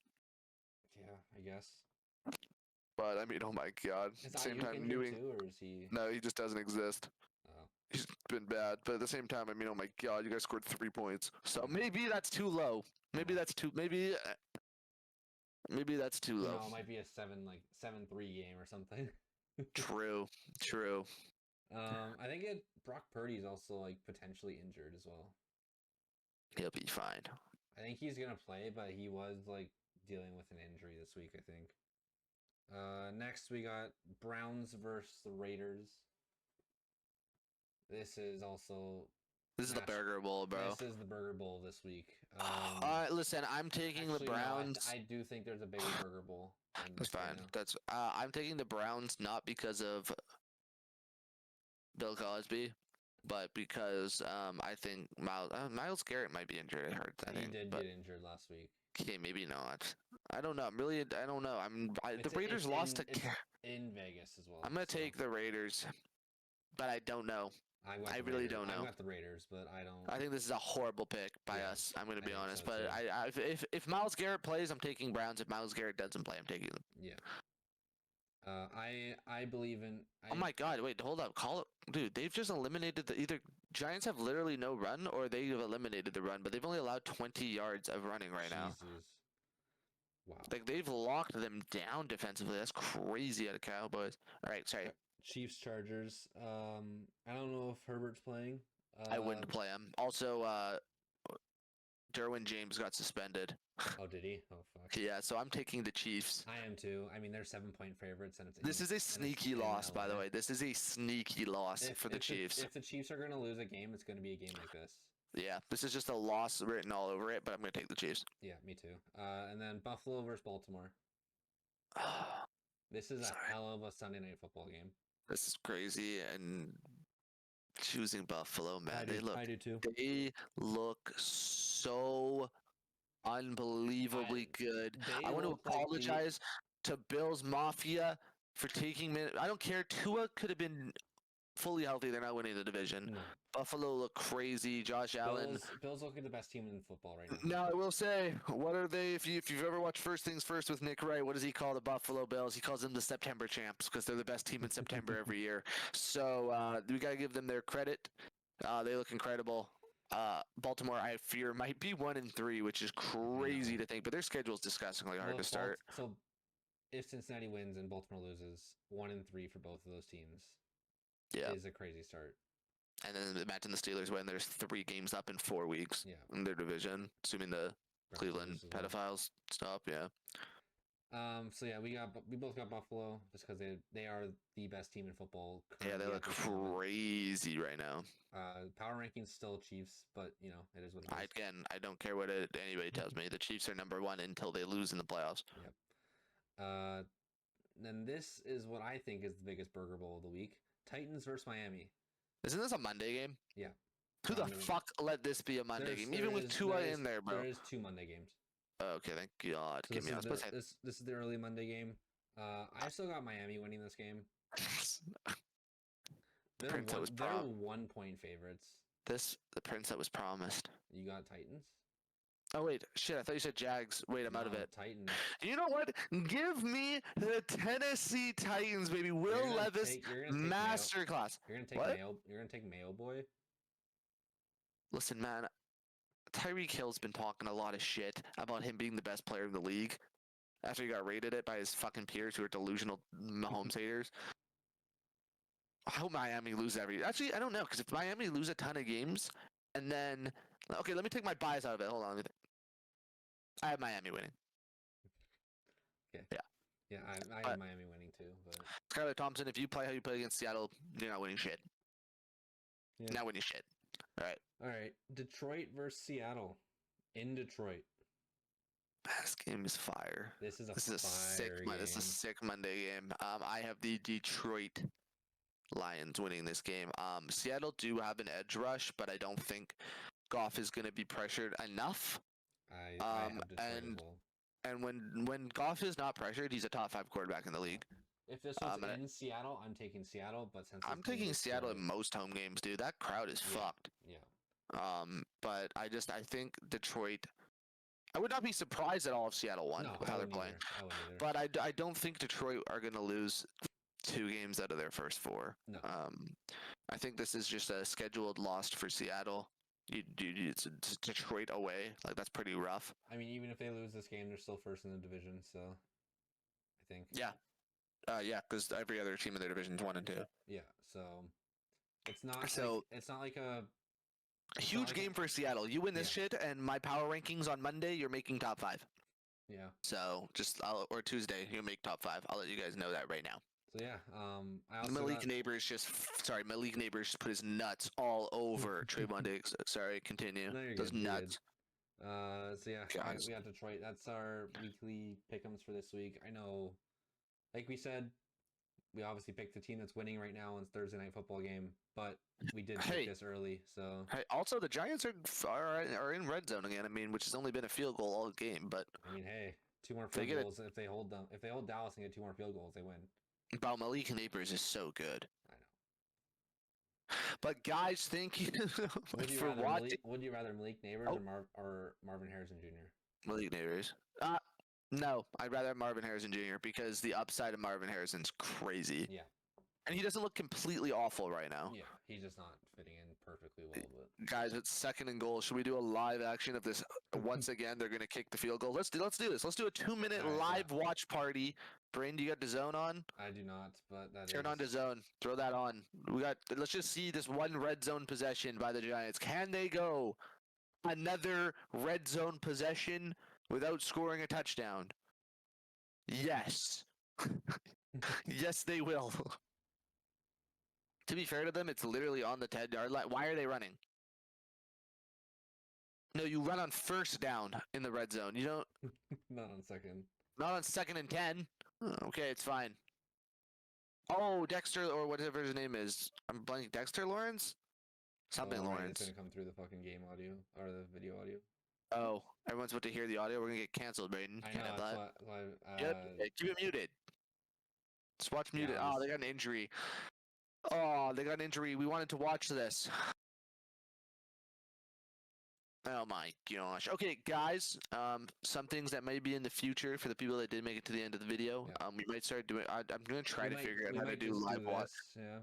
Yeah, I guess. But, I mean, oh my God. Is Same Ayuk time, injured too, or is he? No, he just doesn't exist. Oh, He's been bad. But at the same time, I mean, oh my God, you guys scored 3 points. So maybe that's too low. Maybe that's too, maybe that's too you low. know, it might be a 7-3 game or something. True. I think Brock Purdy is also like potentially injured as well. He'll be fine. I think he's gonna play, but he was like dealing with an injury this week, I think. Next we got Browns versus the Raiders. This is also This is the Burger Bowl, bro. This is the Burger Bowl this week. Listen, I'm taking the Browns. No, I do think there's a bigger Burger Bowl. That's fine. That's I'm taking the Browns not because of Bill Cosby, but because I think Miles Garrett might be injured. I heard. He did get injured last week. Okay, maybe not. I don't know. I don't know. The Raiders lost to in Vegas as well. I'm gonna take the Raiders, but I don't know. I really don't know. I got the Raiders, but I don't. I think this is a horrible pick by us. I'm gonna be honest, so, but if Miles Garrett plays, I'm taking Browns. If Miles Garrett doesn't play, I'm taking them. Yeah. I believe in. Oh my God! Wait, hold up. Call it, dude. They've just eliminated either Giants have literally no run, or they have eliminated the run, but they've only allowed 20 yards of running right now. Wow. Like they've locked them down defensively. That's crazy out of Cowboys. All right, sorry. Chiefs Chargers. I don't know if Herbert's playing. I wouldn't play him. Also, Derwin James got suspended. Oh, did he? Oh, fuck. Yeah, so I'm taking the Chiefs. I am too. I mean, they're 7-point favorites, and this is a sneaky loss, by the way. This is a sneaky loss for the Chiefs. If the Chiefs are going to lose a game, it's going to be a game like this. Yeah, this is just a loss written all over it, but I'm going to take the Chiefs. Yeah, me too. And then Buffalo versus Baltimore. This is a hell of a Sunday night football game. This is crazy, and choosing Buffalo, man. I do too. They look so unbelievably good. I want to apologize to Bills Mafia for taking minutes. I don't care. Tua could have been fully healthy. They're not winning the division. No. Buffalo look crazy. Josh Allen. Bills look like the best team in football right now. Now I will say, what are they? If you've ever watched First Things First with Nick Wright, what does he call the Buffalo Bills? He calls them the September champs because they're the best team in September every year. So we gotta give them their credit. They look incredible. Baltimore, I fear, might be 1-3, which is crazy to think, but their schedule is disgustingly hard to start. So if Cincinnati wins and Baltimore loses, 1-3 for both of those teams. Yeah, is a crazy start. And then imagine the Steelers win. There's 3 games up in 4 weeks in their division, assuming the Cleveland pedophiles stop. Yeah. So yeah, we both got Buffalo just because they are the best team in football. Yeah, they look crazy right now. Power rankings still Chiefs, but you know it is what it is. Again, I don't care what anybody tells me. The Chiefs are number 1 until they lose in the playoffs. Yep. Then this is what I think is the biggest Burger Bowl of the week: Titans versus Miami. Isn't this a Monday game? Yeah. Who the fuck let this be a Monday game? Even with Tua in there, bro. There is 2 Monday games. Oh, okay, thank God. So this is the early Monday game. I still got Miami winning this game. They're 1-point favorites. The prince that was promised. You got Titans? Oh wait, shit! I thought you said Jags. Wait, I'm out of it. Titans. You know what? Give me the Tennessee Titans, baby. Will Levis masterclass. You're gonna take Mayo. You're gonna take Mayo boy. Listen, man. Tyreek Hill's been talking a lot of shit about him being the best player in the league after he got rated it by his fucking peers who are delusional Mahomes haters. I hope Miami lose Actually, I don't know, because if Miami lose a ton of games and then Okay, let me take my bias out of it. Hold on. I have Miami winning. Okay. Yeah. Yeah, I But have Miami winning too, but Skylar Thompson, if you play how you play against Seattle, you're not winning shit. yeah. Not winning shit. All right. All right, Detroit versus Seattle in Detroit. This game is fire. This is a This is a sick. fire game. This is a sick Monday game. I have the Detroit Lions winning this game. Seattle do have an edge rush, but I don't think Goff is going to be pressured enough. I have Detroit as well. And when Goff is not pressured, he's a top 5 quarterback in the league. If this was in Seattle, I'm taking Seattle. But since I'm taking Seattle in most home games, dude. That crowd is fucked. Yeah. But I think Detroit. I would not be surprised at all if Seattle won with how they're playing. I wouldn't either. But I don't think Detroit are going to lose 2 games out of their first 4. No. I think this is just a scheduled loss for Seattle. It's Detroit away. Like, that's pretty rough. I mean, even if they lose this game, they're still first in the division. So, I think. Yeah. Yeah, because every other team in their division is 1 and 2. Yeah. So, it's not. It's not like a huge game for Seattle. You win this shit, and my power rankings on Monday, you're making top 5. Yeah. So or Tuesday, you'll make top 5. I'll let you guys know that right now. So yeah, Malik Neighbors put his nuts all over Trayvon Diggs. Sorry, continue. No, those nuts. So yeah, we got Detroit. That's our weekly pick'ems for this week. I know, like we said, we obviously picked the team that's winning right now in Thursday night football game, but we did pick this early. So also the Giants are in red zone again. I mean, which has only been a field goal all game, but I mean, hey, 2 more field goals. If they hold Dallas and get 2 more field goals, they win. But Malik Neighbors is so good. I know. But guys, thank you for watching. Would you rather Malik Neighbors or Marvin Harrison Jr.? Malik Neighbors. No, I'd rather Marvin Harrison Jr. because the upside of Marvin Harrison's crazy. Yeah. And he doesn't look completely awful right now. Yeah, he's just not fitting in perfectly well. But guys, it's 2nd and goal. Should we do a live action of this? Once again, they're gonna kick the field goal. Let's do this. Let's do a 2-minute live watch party. Brain, do you got DAZN on? I do not, but that turn on DAZN. Throw that on. Let's just see this one red zone possession by the Giants. Can they go another red zone possession without scoring a touchdown? Yes. Yes, they will. To be fair to them, it's literally on the 10-yard line. Why are they running? No, you run on 1st down in the red zone. You don't. Not on 2nd. Not on 2nd and 10. Okay, it's fine. Oh, Dexter or whatever his name is. I'm blanking. Dexter Lawrence? Something Lawrence. It's gonna come through the fucking game audio or the video audio. Oh, everyone's about to hear the audio. We're gonna get canceled, Brayden. I know. Keep it muted. Just watch muted. Oh, they got an injury. Oh, they got an injury. We wanted to watch this. Oh my gosh. Okay, guys. Some things that might be in the future for the people that did make it to the end of the video. Yeah. We might start doing. I'm gonna try to figure out how to do live watch. Yeah,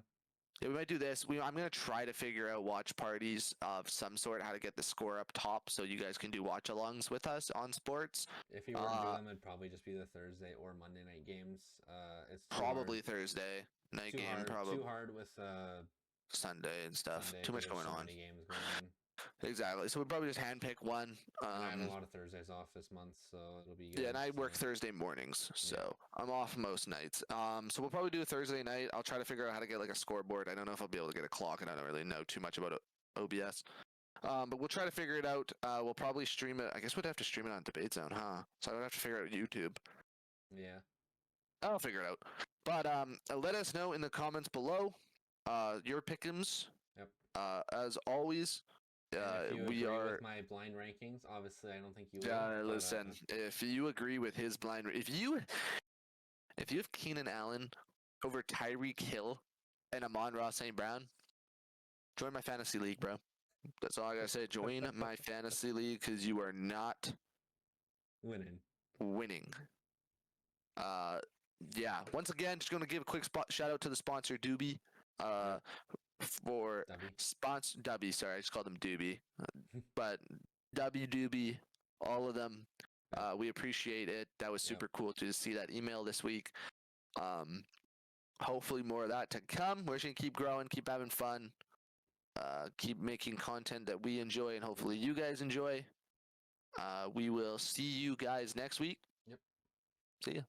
we might do this. I'm gonna try to figure out watch parties of some sort. How to get the score up top so you guys can do watch-alongs with us on sports. If you were to do them, it'd probably just be the Thursday or Monday night games. It's probably Thursday night game. Probably too hard with Sunday and stuff. Too much going on. Games going on. Exactly. So we'll probably just handpick one. I have a lot of Thursdays off this month, so it'll be good. Yeah, and I work Thursday mornings, so I'm off most nights. So we'll probably do a Thursday night. I'll try to figure out how to get like a scoreboard. I don't know if I'll be able to get a clock, and I don't really know too much about OBS. But we'll try to figure it out. We'll probably stream it. I guess we'd have to stream it on Debate Zone, huh? So I would have to figure out YouTube. Yeah. I'll figure it out. But let us know in the comments below your pick'ems. Yep. As always. We are with my blind rankings. Obviously, I don't think you will. Yeah, listen. If you agree with his blind, if you have Keenan Allen over Tyreek Hill and Amon-Ra St. Brown, join my fantasy league, bro. That's all I gotta say. Join my fantasy league because you are not winning. Yeah. Once again, just gonna give a quick shout out to the sponsor, Doobie. For sponsor Dubby, sorry, I just called them Doobie, but Doobie, all of them, we appreciate it. That was super cool to see that email this week. Hopefully more of that to come. We're just gonna keep growing, keep having fun. keep making content that we enjoy and hopefully you guys enjoy. We will see you guys next week. Yep. See ya.